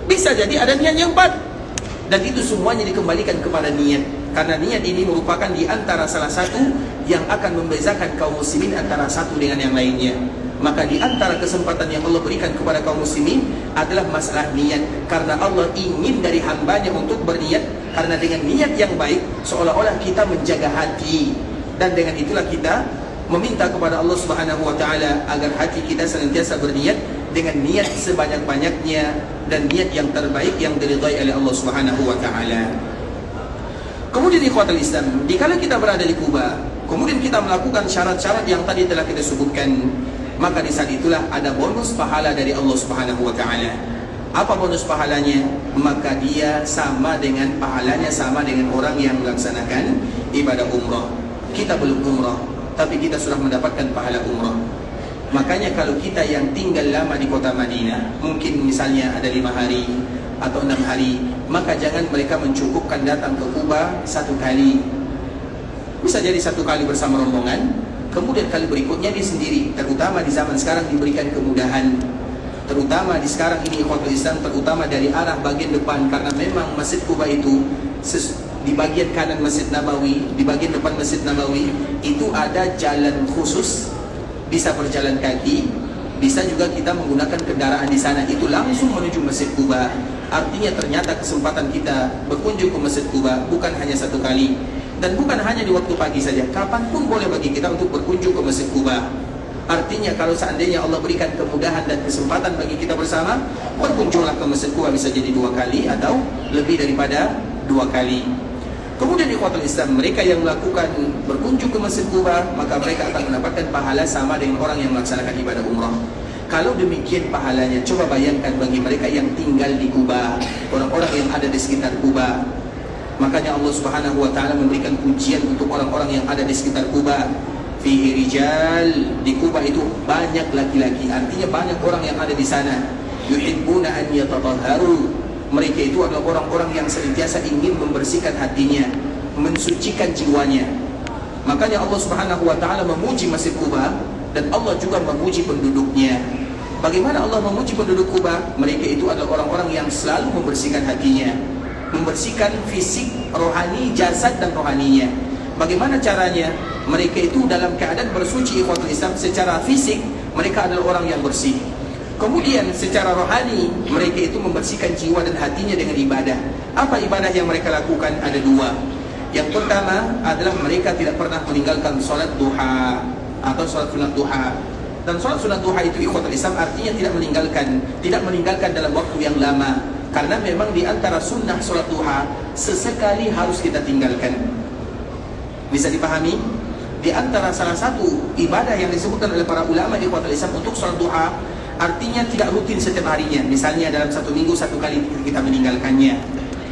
Bisa jadi ada niat yang 4. Dan itu semuanya dikembalikan kepada niat. Karena niat ini merupakan di antara salah satu yang akan membezakan kaum muslimin antara satu dengan yang lainnya. Maka di antara kesempatan yang Allah berikan kepada kaum muslimin adalah masalah niat. Karena Allah ingin dari hambanya untuk berniat. Karena dengan niat yang baik, seolah-olah kita menjaga hati. Dan dengan itulah kita meminta kepada Allah Subhanahu wa ta'ala agar hati kita senantiasa berniat dengan niat sebanyak-banyaknya dan niat yang terbaik yang diridhai oleh Allah Subhanahu wa ta'ala. Kemudian ikhwatul Islam, dikala kita berada di Kuba, kemudian kita melakukan syarat-syarat yang tadi telah kita sebutkan, maka di saat itulah ada bonus pahala dari Allah Subhanahu wa ta'ala. Apa bonus pahalanya? Maka dia sama dengan pahalanya sama dengan orang yang melaksanakan ibadah umrah. Kita belum umrah, tapi kita sudah mendapatkan pahala umrah. Makanya kalau kita yang tinggal lama di kota Madinah, mungkin misalnya ada 5 hari atau 6 hari, maka jangan mereka mencukupkan datang ke Kuba 1 kali. Bisa jadi 1 kali bersama rombongan, kemudian kali berikutnya dia sendiri. Terutama di zaman sekarang diberikan kemudahan, terutama di sekarang ini ikhwatul Islam, terutama dari arah bagian depan, karena memang Masjid Kuba itu di bagian kanan Masjid Nabawi, di bagian depan Masjid Nabawi itu ada jalan khusus, bisa berjalan kaki, bisa juga kita menggunakan kendaraan di sana, itu langsung menuju Masjid Kuba. Artinya ternyata kesempatan kita berkunjung ke Masjid Kuba bukan hanya 1 kali, dan bukan hanya di waktu pagi saja, kapanpun boleh bagi kita untuk berkunjung ke Masjid Kuba. Artinya kalau seandainya Allah berikan kemudahan dan kesempatan bagi kita bersama, berkunjunglah ke Masjid Kuba, bisa jadi 2 kali atau lebih daripada 2 kali. Kemudian ikhwatul Islam, mereka yang melakukan berkunjung ke Masjid Kuba, maka mereka akan mendapatkan pahala sama dengan orang yang melaksanakan ibadah umrah. Kalau demikian pahalanya, coba bayangkan bagi mereka yang tinggal di Kuba, orang-orang yang ada di sekitar Kuba. Makanya Allah Subhanahu wa taala memberikan pujian untuk orang-orang yang ada di sekitar Kuba. Fihi rijal, di Kuba itu banyak laki-laki, artinya banyak orang yang ada di sana. Yuhibbuna an yatatahharu. Mereka itu adalah orang-orang yang senantiasa ingin membersihkan hatinya, mensucikan jiwanya. Makanya Allah Subhanahu wa taala memuji Masjid Kuba, dan Allah juga memuji penduduknya. Bagaimana Allah memuji penduduk Kuba? Mereka itu adalah orang-orang yang selalu membersihkan hatinya, membersihkan fisik, rohani, jasad dan rohaninya. Bagaimana caranya? Mereka itu dalam keadaan bersuci ikhwatul Islam. Secara fisik mereka adalah orang yang bersih. Kemudian secara rohani mereka itu membersihkan jiwa dan hatinya dengan ibadah. Apa ibadah yang mereka lakukan? Ada 2. Yang pertama adalah mereka tidak pernah meninggalkan sholat duha atau sholat sunat duha. Dan sholat sunat duha itu ikhwatul Islam artinya tidak meninggalkan dalam waktu yang lama. Karena memang di antara sunnah sholat duha sesekali harus kita tinggalkan. Bisa dipahami? Di antara salah satu ibadah yang disebutkan oleh para ulama ikhwatul Islam untuk sholat duha, artinya tidak rutin setiap harinya. Misalnya dalam 1 minggu 1 kali kita meninggalkannya.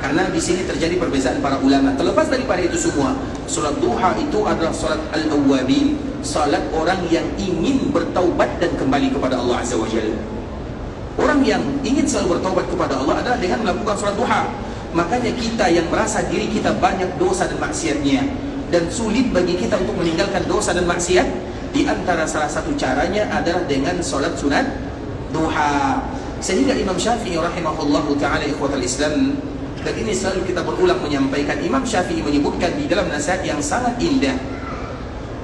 Karena di sini terjadi perbezaan para ulama. Terlepas daripada itu semua, sholat duha itu adalah sholat al-awwabin, sholat orang yang ingin bertaubat dan kembali kepada Allah Azza wa Jalla. Orang yang ingin selalu bertaubat kepada Allah adalah dengan melakukan sholat duha. Makanya kita yang merasa diri kita banyak dosa dan maksiatnya, dan sulit bagi kita untuk meninggalkan dosa dan maksiat, di antara salah satu caranya adalah dengan sholat sunat duha. Sehingga Imam Syafi'i rahimahullahu ta'ala ikhwatal Islam, dan ini selalu kita berulang menyampaikan, Imam Syafi'i menyebutkan di dalam nasihat yang sangat indah.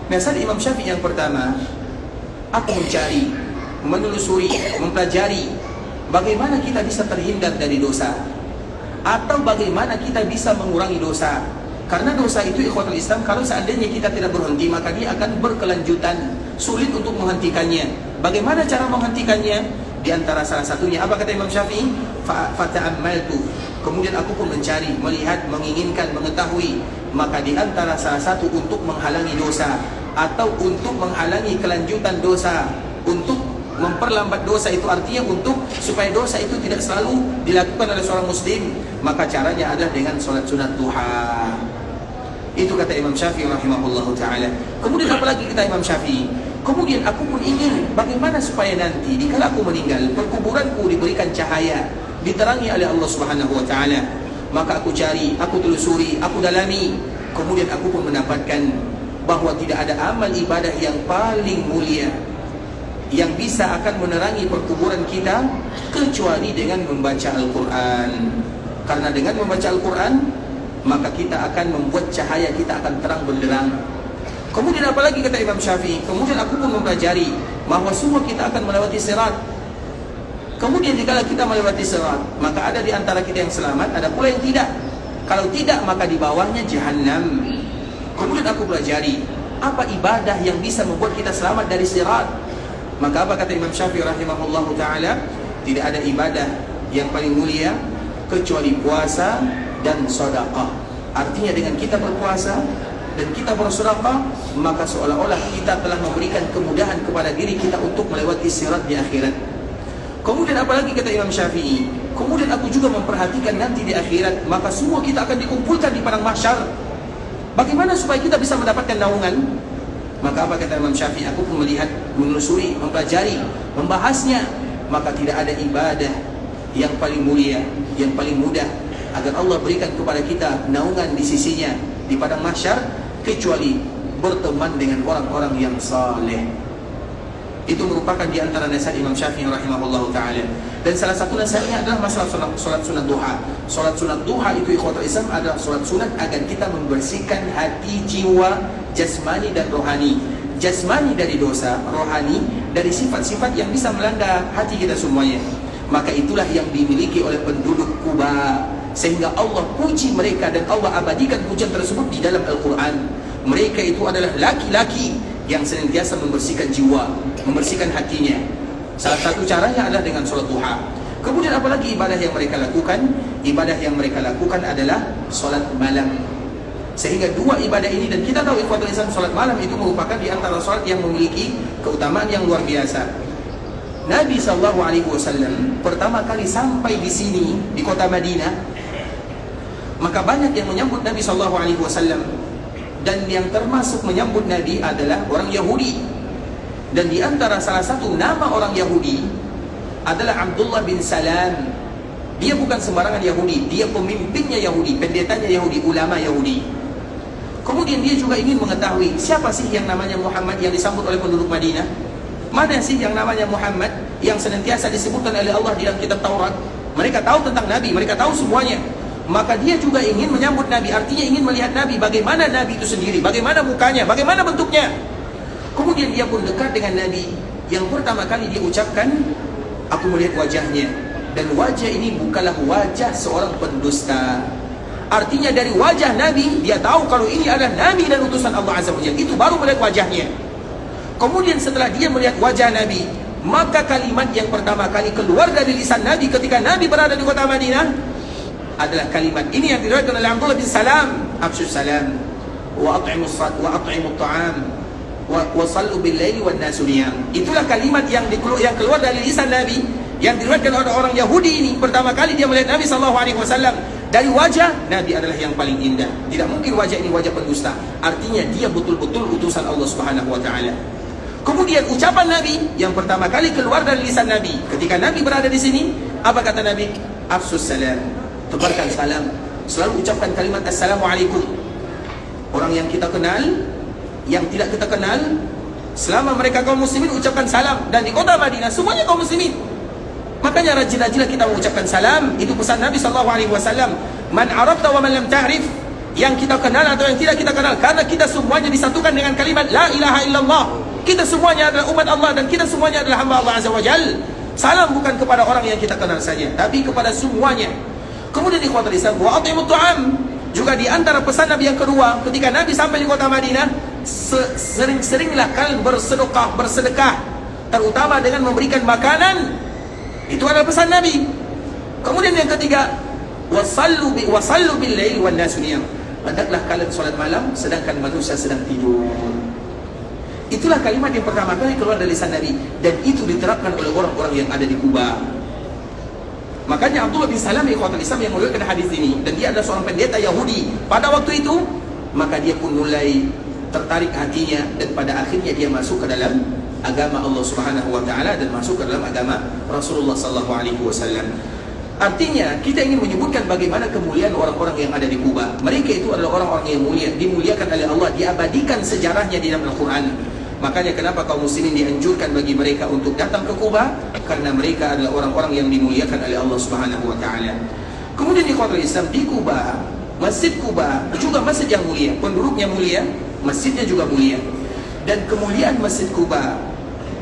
Nasihat Imam Syafi'i yang pertama, aku mencari, menelusuri, mempelajari bagaimana kita bisa terhindar dari dosa, atau bagaimana kita bisa mengurangi dosa. Karena dosa itu ikhwatul Islam, kalau seandainya kita tidak berhenti, maka dia akan berkelanjutan, sulit untuk menghentikannya. Bagaimana cara menghentikannya? Di antara salah satunya, apa kata Imam Syafi'i? Fata'ammaltu. Kemudian aku pun mencari, melihat, menginginkan, mengetahui. Maka di antara salah satu untuk menghalangi dosa, atau untuk menghalangi kelanjutan dosa, untuk memperlambat dosa, itu artinya untuk supaya dosa itu tidak selalu dilakukan oleh seorang muslim, maka caranya adalah dengan sholat sunat duha. Itu kata Imam Syafi'i rahimahullahu ta'ala. Kemudian apalagi kata Imam Syafi'i, kemudian aku pun ingin bagaimana supaya nanti dikala aku meninggal, perkuburanku diberikan cahaya, diterangi oleh Allah Subhanahu wa ta'ala. Maka aku cari, aku telusuri, aku dalami. Kemudian aku pun mendapatkan bahwa tidak ada amal ibadah yang paling mulia yang bisa akan menerangi perkuburan kita kecuali dengan membaca Al-Quran. Karena dengan membaca Al-Quran, maka kita akan membuat cahaya kita akan terang benderang. Kemudian apalagi kata Imam Syafi'i, kemudian aku pun mempelajari bahwa semua kita akan melewati sirat. Kemudian jika kita melewati sirat, maka ada di antara kita yang selamat, ada pula yang tidak. Kalau tidak, maka di bawahnya Jahannam. Kemudian aku pelajari apa ibadah yang bisa membuat kita selamat dari sirat. Maka apa kata Imam Syafi'i rahimahullahu ta'ala? Tidak ada ibadah yang paling mulia kecuali puasa dan sedekah. Artinya dengan kita berpuasa dan kita bersedekah, maka seolah-olah kita telah memberikan kemudahan kepada diri kita untuk melewati sirat di akhirat. Kemudian apalagi kata Imam Syafi'i, kemudian aku juga memperhatikan nanti di akhirat, maka semua kita akan dikumpulkan di padang mahsyar. Bagaimana supaya kita bisa mendapatkan naungan? Maka apa kata Imam Syafi'i? Aku pun melihat, menelusuri, mempelajari, membahasnya. Maka tidak ada ibadah yang paling mulia, yang paling mudah agar Allah berikan kepada kita naungan di sisinya di padang mahsyar, kecuali berteman dengan orang-orang yang saleh. Itu merupakan di antara nasihat Imam Syafi'i rahimahullah ta'ala. Dan salah satu nasihatnya adalah masalah solat sunat duha. Solat sunat duha itu ikhwatul Islam adalah solat sunat agar kita membersihkan hati, jiwa, jasmani dan rohani. Jasmani dari dosa, rohani dari sifat-sifat yang bisa melanda hati kita semuanya. Maka itulah yang dimiliki oleh penduduk Kuba, sehingga Allah puji mereka dan Allah abadikan pujian tersebut di dalam Al-Quran. Mereka itu adalah laki-laki yang senantiasa membersihkan jiwa, membersihkan hatinya. Salah satu caranya adalah dengan solat duha. Kemudian apalagi ibadah yang mereka lakukan? Ibadah yang mereka lakukan adalah solat malam. Sehingga dua ibadah ini, dan kita tahu ikhwatul Islam, solat malam itu merupakan di antara solat yang memiliki keutamaan yang luar biasa. Nabi SAW pertama kali sampai di sini, di kota Madinah, maka banyak yang menyambut Nabi SAW. Dan yang termasuk menyambut Nabi adalah orang Yahudi. Dan di antara salah satu nama orang Yahudi adalah Abdullah bin Salam. Dia bukan sembarangan Yahudi, dia pemimpinnya Yahudi, pendetanya Yahudi, ulama Yahudi. Kemudian dia juga ingin mengetahui siapa sih yang namanya Muhammad yang disambut oleh penduduk Madinah. Mana sih yang namanya Muhammad yang senantiasa disebutkan oleh Allah di dalam kitab Taurat. Mereka tahu tentang Nabi, mereka tahu semuanya. Maka dia juga ingin menyambut Nabi, artinya ingin melihat Nabi, bagaimana Nabi itu sendiri, bagaimana mukanya, bagaimana bentuknya. Kemudian dia pun dekat dengan Nabi. Yang pertama kali dia ucapkan, aku melihat wajahnya. Dan wajah ini bukanlah wajah seorang pendusta. Artinya dari wajah Nabi, dia tahu kalau ini adalah Nabi dan utusan Allah Azza wa Jalla. Itu baru melihat wajahnya. Kemudian setelah dia melihat wajah Nabi, maka kalimat yang pertama kali keluar dari lisan Nabi ketika Nabi berada di kota Madinah adalah kalimat ini yang diriwayatkan oleh Abdullah bin Salam, afshus salam wa at'imut ta'am wa sallu bil laili wan nasu niyam. Itulah kalimat yang keluar dari lisan Nabi yang diriwayatkan oleh orang Yahudi ini. Pertama kali dia melihat Nabi SAW, dari wajah Nabi adalah yang paling indah. Tidak mungkin wajah ini wajah pendusta. Artinya dia betul-betul utusan Allah Subhanahu wa taala. Kemudian ucapan Nabi yang pertama kali keluar dari lisan Nabi ketika Nabi berada di sini, apa kata Nabi? Afshus salam, tebarkan salam. Selalu ucapkan kalimat Assalamualaikum. Orang yang kita kenal, yang tidak kita kenal, selama mereka kaum muslimin ucapkan salam. Dan di kota Madinah semuanya kaum muslimin. Makanya rajin-rajinlah kita mengucapkan salam. Itu pesan Nabi SAW. Man arafta wa man lam ta'rif. Yang kita kenal atau yang tidak kita kenal, karena kita semuanya disatukan dengan kalimat La ilaha illallah. Kita semuanya adalah umat Allah dan kita semuanya adalah hamba Allah Azza wa Jal. Salam bukan kepada orang yang kita kenal saja, tapi kepada semuanya. Kemudian ikhwatul Islam, wa at'imut ta'am. Juga di antara pesan Nabi yang kedua, ketika Nabi sampai di kota Madinah, sering-seringlah kalian bersedekah, terutama dengan memberikan makanan. Itu adalah pesan Nabi. Kemudian yang ketiga, wasallu bil laili wan nasu niyam. Hendaklah kalian salat malam sedangkan manusia sedang tidur. Itulah kalimat yang pertama kali keluar dari lisan Nabi, dan itu diterapkan oleh orang-orang yang ada di Kuba. Makanya Abdullah bin Salam ikhwatul Islam yang meriwayatkan hadis ini, dan dia adalah seorang pendeta Yahudi pada waktu itu, maka dia pun mulai tertarik hatinya, dan pada akhirnya dia masuk ke dalam agama Allah Subhanahu wa taala dan masuk ke dalam agama Rasulullah sallallahu alaihi wasallam. Artinya kita ingin menyebutkan bagaimana kemuliaan orang-orang yang ada di Kuba. Mereka itu adalah orang-orang yang mulia, dimuliakan oleh Allah, diabadikan sejarahnya di dalam Al-Quran. Makanya kenapa kaum muslimin dianjurkan bagi mereka untuk datang ke Kuba? Karena mereka adalah orang-orang yang dimuliakan oleh Allah Subhanahu wa taala. Kemudian di kota Islam di Kuba, Masjid Kuba juga masjid yang mulia, penduduknya mulia, masjidnya juga mulia. Dan kemuliaan Masjid Kuba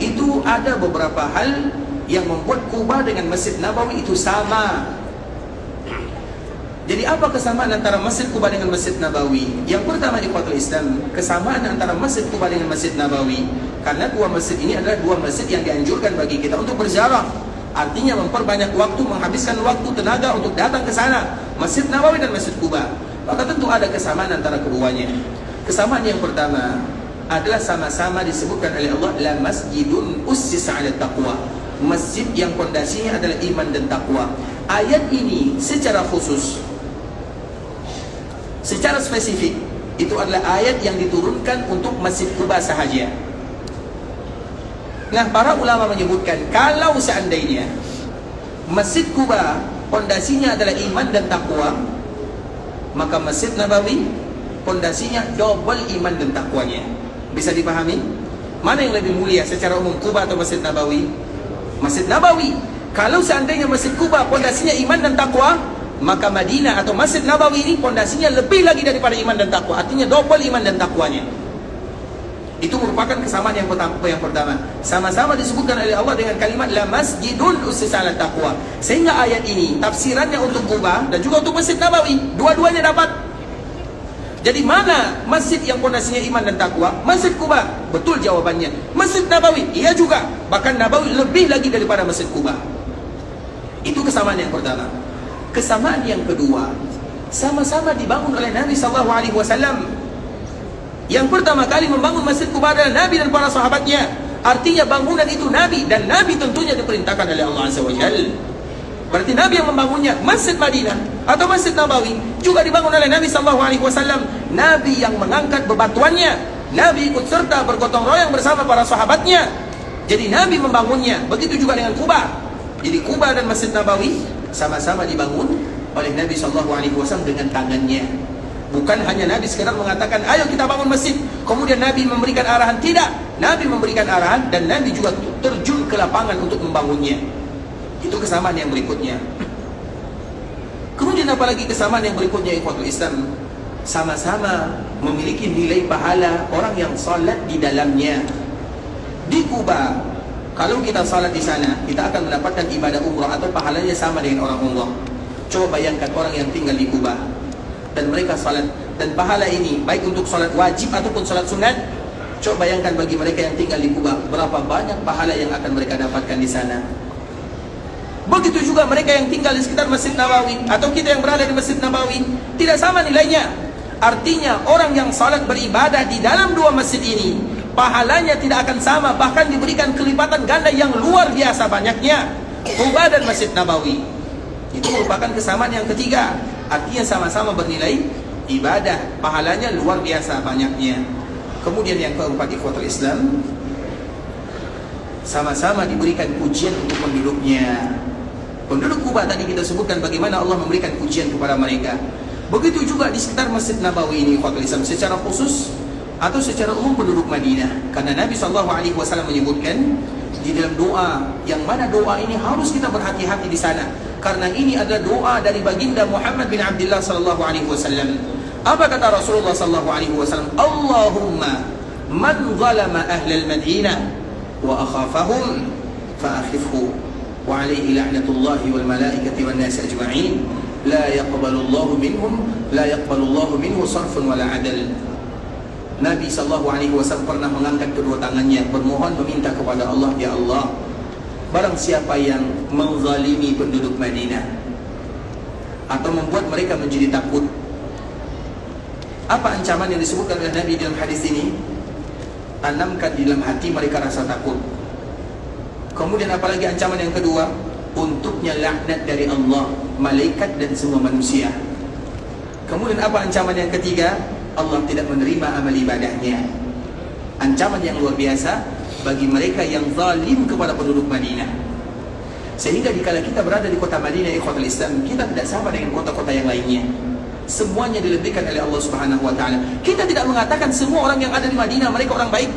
itu ada beberapa hal yang membuat Kuba dengan Masjid Nabawi itu sama. Jadi apa kesamaan antara Masjid Kuba dengan Masjid Nabawi? Yang pertama di ikhwatul Islam, kesamaan antara Masjid Kuba dengan Masjid Nabawi, karena dua masjid ini adalah dua masjid yang dianjurkan bagi kita untuk berziarah. Artinya memperbanyak waktu, menghabiskan waktu, tenaga untuk datang ke sana, Masjid Nabawi dan Masjid Kuba. Maka tentu ada kesamaan antara keduanya. Kesamaan yang pertama adalah sama-sama disebutkan oleh Allah, la masjidun ussisa 'ala taqwa. masjid yang pondasinya adalah iman dan takwa. Ayat ini secara khusus, secara spesifik, itu adalah ayat yang diturunkan untuk Masjid Quba sahaja. Nah, para ulama menyebutkan kalau seandainya Masjid Quba pondasinya adalah iman dan takwa, maka Masjid Nabawi pondasinya double iman dan takwanya. Bisa dipahami? Mana yang lebih mulia secara umum, Quba atau Masjid Nabawi? Masjid Nabawi. Kalau seandainya Masjid Quba pondasinya iman dan takwa, maka Madinah atau Masjid Nabawi ini pondasinya lebih lagi daripada iman dan takwa. Artinya double iman dan takwanya. Itu merupakan kesamaan yang pertama. Sama-sama disebutkan oleh Allah dengan kalimat la masjidun ussisa 'ala taqwa. Sehingga ayat ini tafsirannya untuk Quba dan juga untuk Masjid Nabawi, dua-duanya dapat. Jadi mana masjid yang pondasinya iman dan takwa? Masjid Quba. Betul jawabannya. Masjid Nabawi, iya juga. Bahkan Nabawi lebih lagi daripada Masjid Quba. Itu kesamaan yang pertama. Kesamaan yang kedua, sama-sama dibangun oleh Nabi sallallahu alaihi wasallam. Yang pertama kali membangun Masjid Quba adalah Nabi dan para sahabatnya. Artinya bangunan itu Nabi, dan Nabi tentunya diperintahkan oleh Allah Azza wa Jalla. Berarti Nabi yang membangunnya. Masjid Madinah atau Masjid Nabawi juga dibangun oleh Nabi sallallahu alaihi wasallam. Nabi yang mengangkat bebatuannya. Nabi ikut serta bergotong royong bersama para sahabatnya. Jadi Nabi membangunnya. Begitu juga dengan Quba. Jadi Quba dan Masjid Nabawi sama-sama dibangun oleh Nabi sallallahu alaihi wasallam dengan tangannya. Bukan hanya Nabi sekedar mengatakan, ayo kita bangun masjid, kemudian Nabi memberikan arahan. Tidak, Nabi memberikan arahan dan Nabi juga terjun ke lapangan untuk membangunnya. Itu kesamaan yang berikutnya. Kemudian apalagi kesamaan yang berikutnya, ikhwatul Islam, sama-sama memiliki nilai pahala orang yang salat di dalamnya. Di Quba, kalau kita salat di sana, kita akan mendapatkan ibadah umrah atau pahalanya sama dengan orang umrah. Coba bayangkan orang yang tinggal di Quba dan mereka salat, dan pahala ini baik untuk salat wajib ataupun salat sunat. Coba bayangkan bagi mereka yang tinggal di Quba, berapa banyak pahala yang akan mereka dapatkan di sana. Begitu juga mereka yang tinggal di sekitar Masjid Nabawi atau kita yang berada di Masjid Nabawi, tidak sama nilainya. Artinya orang yang salat beribadah di dalam dua masjid ini, pahalanya tidak akan sama, bahkan diberikan kelipatan ganda yang luar biasa banyaknya. Quba dan Masjid Nabawi. Itu merupakan kesamaan yang ketiga. Artinya sama-sama bernilai ibadah, pahalanya luar biasa banyaknya. Kemudian yang keempat, ikhwatul Islam, sama-sama diberikan pujian untuk penduduknya. Penduduk Quba tadi kita sebutkan bagaimana Allah memberikan pujian kepada mereka. Begitu juga di sekitar Masjid Nabawi ini, ikhwatul Islam, secara khusus atau secara umum penduduk Madinah. Karena Nabi SAW menyebutkan di dalam doa, yang mana doa ini harus kita berhati-hati di sana. Karena ini adalah doa dari baginda Muhammad bin Abdullah sallallahu alaihi wasallam. Apa kata Rasulullah sallallahu alaihi wasallam? Allahumma man zalama ahlal Madinah wa akhafahum fa akhifhu wa alaihi la'natullahi wal malaikati wan nas ajma'in la yaqbalullahu minhu sarfun wala adal. Nabi sallallahu alaihi wasallam pernah mengangkat kedua tangannya bermohon meminta kepada Allah, ya Allah, barang siapa yang menzalimi penduduk Madinah atau membuat mereka menjadi takut. Apa ancaman yang disebutkan oleh Nabi dalam hadis ini? Tanamkan di dalam hati mereka rasa takut. Kemudian apalagi ancaman yang kedua? Untuknya laknat dari Allah, malaikat dan semua manusia. Kemudian apa ancaman yang ketiga? Allah tidak menerima amal ibadahnya. Ancaman yang luar biasa bagi mereka yang zalim kepada penduduk Madinah. Sehingga dikala kita berada di kota Madinah, ikhwatul Islam, kita tidak sama dengan kota-kota yang lainnya. Semuanya dilebihkan oleh Allah Subhanahu wa taala. Kita tidak mengatakan semua orang yang ada di Madinah mereka orang baik.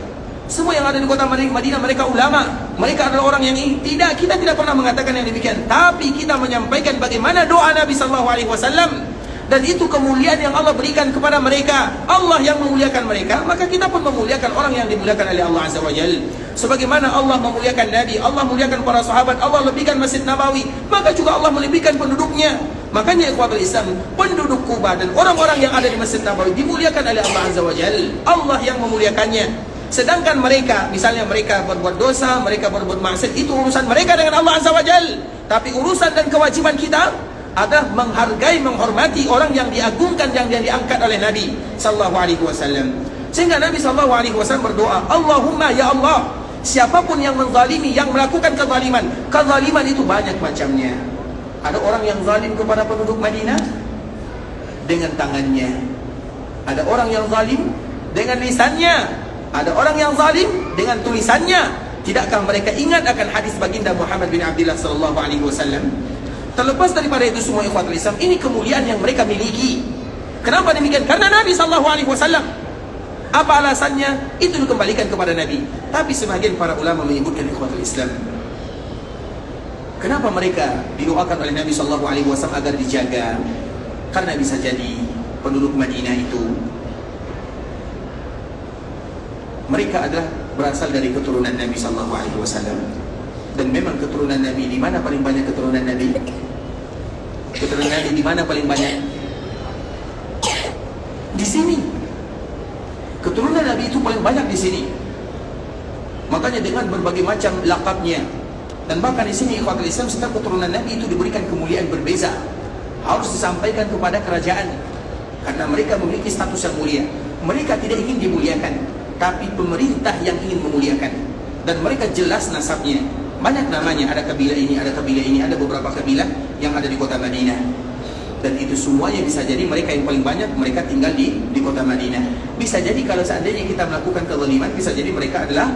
Semua yang ada di kota Madinah mereka ulama, mereka adalah orang yang ini. Tidak, kita tidak pernah mengatakan yang demikian. Tapi kita menyampaikan bagaimana doa Nabi sallallahu alaihi wasallam. Dan itu kemuliaan yang Allah berikan kepada mereka. Allah yang memuliakan mereka, maka kita pun memuliakan orang yang dimuliakan oleh Allah Azza wa Jalla. Sebagaimana Allah memuliakan Nabi, Allah memuliakan para sahabat, Allah lebihkan Masjid Nabawi, maka juga Allah melebihkan penduduknya. Makanya ikhwatul Islam, penduduk Quba dan orang-orang yang ada di Masjid Nabawi dimuliakan oleh Allah Azza wa Jalla. Allah yang memuliakannya. Sedangkan mereka, misalnya mereka berbuat dosa, mereka berbuat maksiat, itu urusan mereka dengan Allah Azza wa Jalla. Tapi urusan dan kewajiban kita adalah menghargai, menghormati orang yang diagungkan, yang diangkat oleh Nabi sallallahu alaihi wasallam. Sehingga Nabi sallallahu alaihi wasallam berdoa, Allahumma ya Allah, Siapapun yang menzalimi, yang melakukan kezaliman. Kezaliman itu banyak macamnya. Ada orang yang zalim kepada penduduk Madinah dengan tangannya. Ada orang yang zalim dengan lisannya. Ada orang yang zalim dengan tulisannya. Tidakkah mereka ingat akan hadis baginda Muhammad bin Abdullah sallallahu alaihi wasallam? Terlepas daripada itu semua, ikhwatul Islam, ini kemuliaan yang mereka miliki. Kenapa demikian? Karena Nabi sallallahu alaihi wasallam. Apa alasannya? Itu dikembalikan kepada Nabi. Tapi sebagian para ulama menyebutkan, ikhwatul Islam, kenapa mereka didoakan oleh Nabi sallallahu alaihi wasallam agar dijaga? Karena bisa jadi penduduk Madinah itu mereka adalah berasal dari keturunan Nabi sallallahu alaihi wasallam. Dan memang keturunan Nabi, di mana paling banyak keturunan Nabi? Keturunan Nabi di mana paling banyak? Di sini. Keturunan Nabi itu paling banyak di sini. Makanya dengan berbagai macam lakabnya. Dan bahkan di sini, ikhwatul Islam, setiap keturunan Nabi itu diberikan kemuliaan berbeza. Harus disampaikan kepada kerajaan. Karena mereka memiliki status yang mulia. Mereka tidak ingin dimuliakan, tapi pemerintah yang ingin memuliakan. Dan mereka jelas nasabnya. Banyak namanya, ada kabilah ini, ada kabilah ini, ada beberapa kabilah yang ada di kota Madinah. Dan itu semuanya bisa jadi mereka yang paling banyak, mereka tinggal di kota Madinah. Bisa jadi kalau seandainya kita melakukan kezaliman, bisa jadi mereka adalah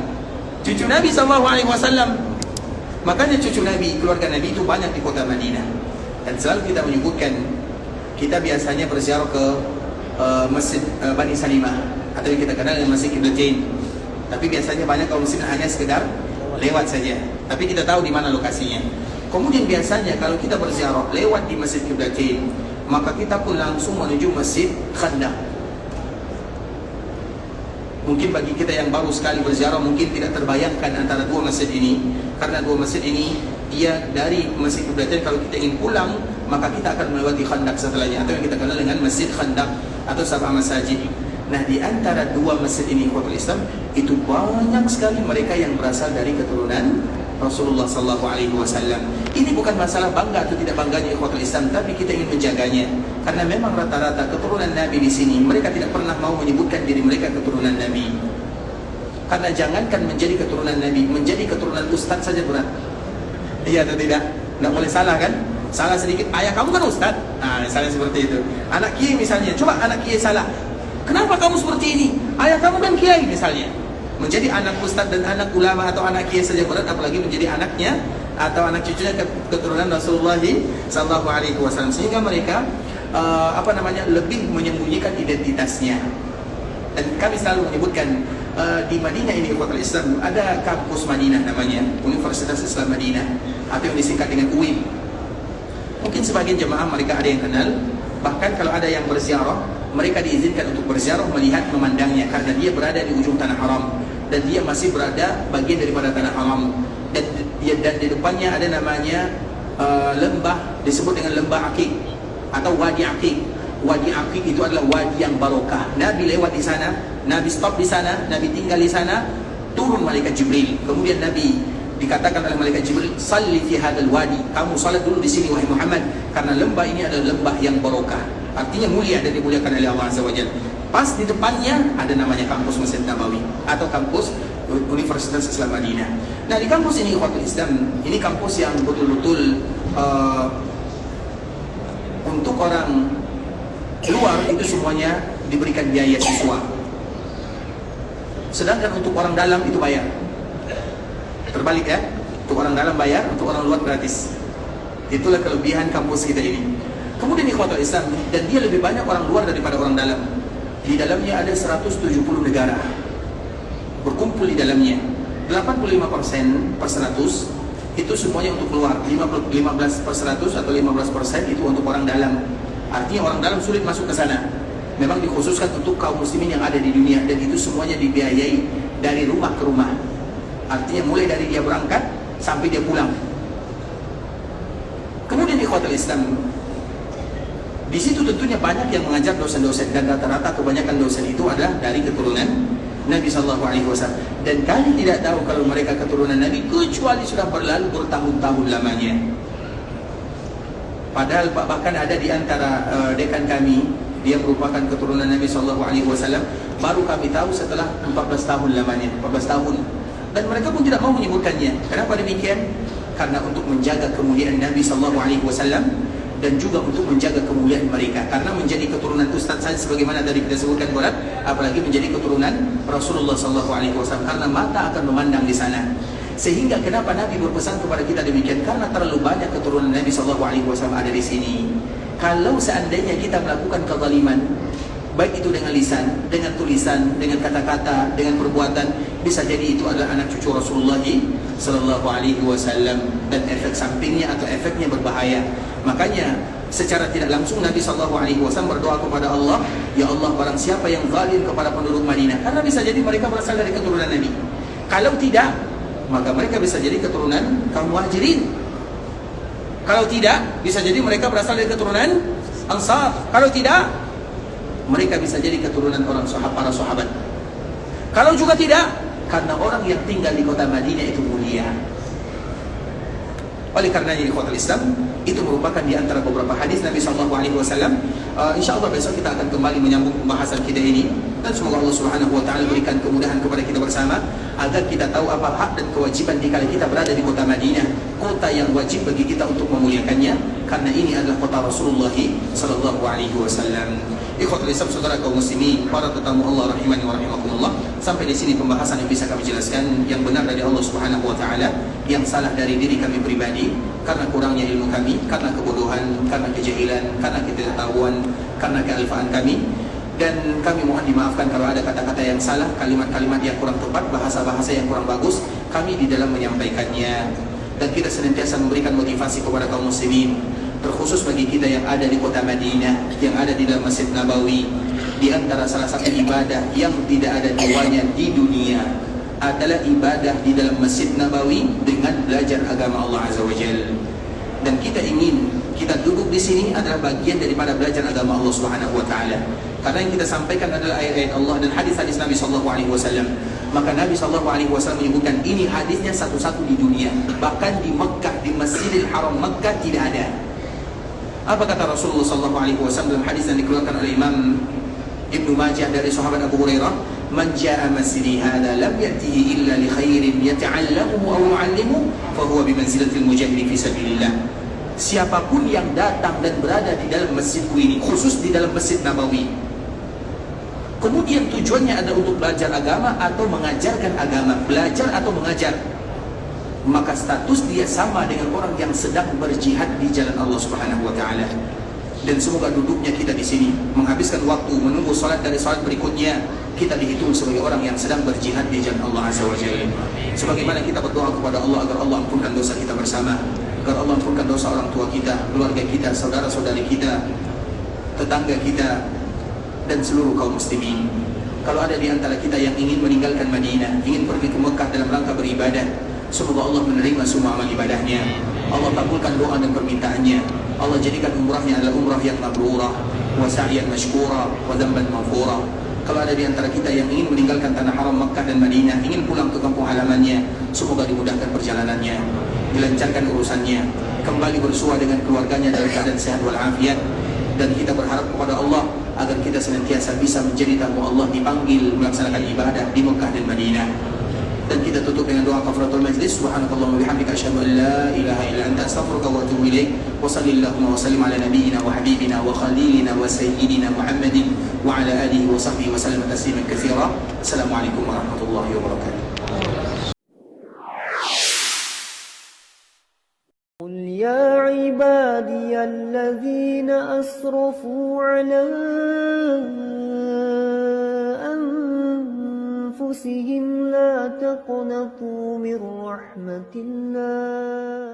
cucu Nabi SAW. Makanya cucu Nabi, keluarga Nabi itu banyak di kota Madinah. Dan selalu kita menyebutkan, kita biasanya berziarah ke Masjid Bani Salimah, atau yang kita kenal dengan Masjid Qiblatain. Tapi biasanya banyak kaum muslimin hanya sekedar lewat saja. Tapi kita tahu di mana lokasinya. Kemudian biasanya kalau kita berziarah lewat di Masjid Qiblatain, maka kita pun langsung menuju Masjid Khandaq. Mungkin bagi kita yang baru sekali berziarah, mungkin tidak terbayangkan antara dua masjid ini. Karena dua masjid ini, dia dari Masjid Qiblatain, kalau kita ingin pulang, maka kita akan melewati Khandaq setelahnya, atau yang kita kenal dengan Masjid Khandaq atau Sab'a Masajid. Nah, di antara dua masjid ini, ikhwatul Islam, itu banyak sekali mereka yang berasal dari keturunan Rasulullah sallallahu alaihi wasallam. Ini bukan masalah bangga atau tidak bangganya, ikhwatul Islam, tapi kita ingin menjaganya. Karena memang rata-rata keturunan Nabi di sini, mereka tidak pernah mau menyebutkan diri mereka keturunan Nabi. Karena jangankan menjadi keturunan Nabi, menjadi keturunan ustaz saja berat. Iya atau tidak? Tidak boleh salah kan? Salah sedikit, ayah kamu kan ustaz. Nah, misalnya seperti itu. Anak kiai misalnya, coba anak kiai salah. Kenapa kamu seperti ini? Ayah kamu kan kiai misalnya. Menjadi anak ustaz dan anak ulama atau anak kiai saja berat, apalagi menjadi anaknya atau anak cucunya keturunan Rasulullah sallallahu alaihi wasallam. Sehingga mereka lebih menyembunyikan identitasnya. Dan kami selalu menyebutkan di Madinah ini, ikhwatul Islam, ada kampus Madinah namanya, Universitas Islam Madinah, atau yang disingkat dengan UIM. Mungkin sebagian jemaah mereka ada yang kenal. Bahkan kalau ada yang berziarah, mereka diizinkan untuk berziarah melihat, memandangnya, karena dia berada di ujung tanah haram dan dia masih berada bagian daripada tanah haram. Dan di depannya ada namanya lembah, disebut dengan lembah Aqiq atau Wadi Aqiq. Wadi Aqiq itu adalah wadi yang barokah. Nabi lewat di sana, Nabi stop di sana, Nabi tinggal di sana, turun malaikat Jibril. Kemudian Nabi dikatakan oleh malaikat Jibril, "Salli fi hadzal wadi." Kamu salat dulu di sini wahai Muhammad, karena lembah ini adalah lembah yang barokah. Artinya mulia dan dimuliakan oleh Allah Azza wa Jalla. Pas di depannya ada namanya kampus Masjid Nabawi atau kampus Universitas Islam Madinah. Nah, di kampus ini, ikhwatul Islam, ini kampus yang betul-betul untuk orang luar itu semuanya diberikan biaya siswa. Sedangkan untuk orang dalam itu bayar. Terbalik ya, untuk orang dalam bayar, untuk orang luar gratis. Itulah kelebihan kampus kita ini. Kemudian ikhwatul Islam, dan dia lebih banyak orang luar daripada orang dalam. Di dalamnya ada 170 negara berkumpul di dalamnya. 85% per 100 itu semuanya untuk keluar. 15 per 100 atau 15% itu untuk orang dalam. Artinya orang dalam sulit masuk ke sana. Memang dikhususkan untuk kaum muslimin yang ada di dunia, dan itu semuanya dibiayai dari rumah ke rumah. Artinya mulai dari dia berangkat sampai dia pulang. Kemudian ikhwatul Islam, di situ tentunya banyak yang mengajar dosen-dosen, dan rata-rata kebanyakan dosen itu adalah dari keturunan Nabi sallallahu alaihi wasallam. Dan kami tidak tahu kalau mereka keturunan Nabi kecuali sudah berlalu bertahun-tahun lamanya. Padahal bahkan ada di antara dekan kami, dia merupakan keturunan Nabi sallallahu alaihi wasallam, baru kami tahu setelah 14 tahun lamanya, 14 tahun. dan mereka pun tidak mau menyebutkannya. Kenapa demikian? Karena untuk menjaga kemuliaan Nabi SAW dan juga untuk menjaga kemuliaan mereka. Karena menjadi keturunan Ustaz saya sebagaimana tadi kita sebutkan berat, apalagi menjadi keturunan Rasulullah SAW, karena mata akan memandang di sana. Sehingga kenapa Nabi berpesan kepada kita demikian? Karena terlalu banyak keturunan Nabi SAW ada di sini. Kalau seandainya kita melakukan kezaliman, baik itu dengan lisan, dengan tulisan, dengan kata-kata, dengan perbuatan, bisa jadi itu adalah anak cucu Rasulullah SAW, dan efek sampingnya atau efeknya berbahaya. Makanya secara tidak langsung Nabi SAW berdoa kepada Allah, ya Allah, barang siapa yang zalim kepada penduduk Madinah, karena bisa jadi mereka berasal dari keturunan Nabi. Kalau tidak, maka mereka bisa jadi keturunan kaum Muhajirin. Kalau tidak, bisa jadi mereka berasal dari keturunan Ansar. Kalau tidak, mereka bisa jadi keturunan para sahabat. Kalau juga tidak, karena orang yang tinggal di kota Madinah itu mulia. Oleh karenanya ikhwatul Islam, itu merupakan di antara beberapa hadis Nabi SAW. InsyaAllah besok kita akan kembali menyambung pembahasan kita ini, dan semoga Allah Subhanahu Wa Taala berikan kemudahan kepada kita bersama agar kita tahu apa hak dan kewajiban dikala kita berada di kota Madinah, kota yang wajib bagi kita untuk memuliakannya, karena ini adalah kota Rasulullah SAW. Ikhwatul Islam, saudara kaum muslimin, para tetamu Allah rahimani wa rahimakumullah, sampai di sini pembahasan yang bisa kami jelaskan. Yang benar dari Allah Subhanahu Wa Taala, yang salah dari diri kami pribadi karena kurangnya ilmu kami, karena kebodohan, karena kejahilan, karena ketidaktahuan, karena kealfaan kami. Dan kami mohon dimaafkan kalau ada kata-kata yang salah, kalimat-kalimat yang kurang tepat, bahasa-bahasa yang kurang bagus kami di dalam menyampaikannya. Dan kita senantiasa memberikan motivasi kepada kaum muslimin, terkhusus bagi kita yang ada di kota Madinah, yang ada di dalam Masjid Nabawi. Di antara salah satu ibadah yang tidak ada duanya di dunia adalah ibadah di dalam Masjid Nabawi dengan belajar agama Allah Azza wa Jalla. Dan kita ingin kita duduk di sini adalah bagian daripada belajar agama Allah Subhanahu Wa Taala. Karena yang kita sampaikan adalah ayat-ayat Allah dan hadis-hadis Nabi Sallallahu Alaihi Wasallam. Maka Nabi Sallallahu Alaihi Wasallam menyebutkan ini hadisnya satu-satu di dunia. Bahkan di Mekah, di Masjidil Haram Mekah tidak ada. Apa kata Rasulullah Sallallahu Alaihi Wasallam dalam hadis yang dikeluarkan oleh Imam Ibnu Majah dari sahabat Abu Hurairah, "Man jaa masjidi hadza lam yatihi illa li khairin yata'allamuhu aw yu'allimuhu, fa huwa bi manzilatil mujahid fi sabilillah." Siapapun yang datang dan berada di dalam masjidku ini, khusus di dalam Masjid Nabawi, kemudian tujuannya ada untuk belajar agama atau mengajarkan agama, belajar atau mengajar, maka status dia sama dengan orang yang sedang berjihad di jalan Allah Subhanahu Wa Taala. Dan semoga duduknya kita di sini, menghabiskan waktu menunggu salat dari salat berikutnya, kita dihitung sebagai orang yang sedang berjihad di jalan Allah Azza wa Jalla. Sebagaimana kita berdoa kepada Allah agar Allah ampunkan dosa kita bersama, agar Allah ampunkan dosa orang tua kita, keluarga kita, saudara-saudari kita, tetangga kita, dan seluruh kaum muslimin. Kalau ada di antara kita yang ingin meninggalkan Madinah, ingin pergi ke Mekah dalam rangka beribadah, semoga Allah menerima semua amal ibadahnya. Allah kabulkan doa dan permintaannya. Allah jadikan umrahnya adalah umrah yang mabrurah, wa sa'yan mashkura, wa dhanban maghfura. Kalau ada di antara kita yang ingin meninggalkan tanah haram Mekah dan Madinah, ingin pulang ke kampung halamannya, semoga dimudahkan perjalanannya, dilancarkan urusannya, kembali bersua dengan keluarganya dalam keadaan sehat walafiat. Dan kita berharap kepada Allah agar kita senantiasa bisa menjadi tamu Allah, dipanggil melaksanakan ibadah di Mekah dan Madinah. Dan kita tutup dengan doa kafaratul majlis. Subhanakallahumma bihamdika asyhadu an la ilaha illa anta astaghfiruka wa atubu ilaik. Wa sallallahu wa sallim ala nabiyyina wa habibina wa khalilina wa sayyidina Muhammadin wa ala alihi wa sahbihi wa sallam tasliman katsira. Assalamualaikum warahmatullahi wabarakatuh. قل يا عبادي الذين أسرفوا على أنفسهم لا تقنطوا من رحمة الله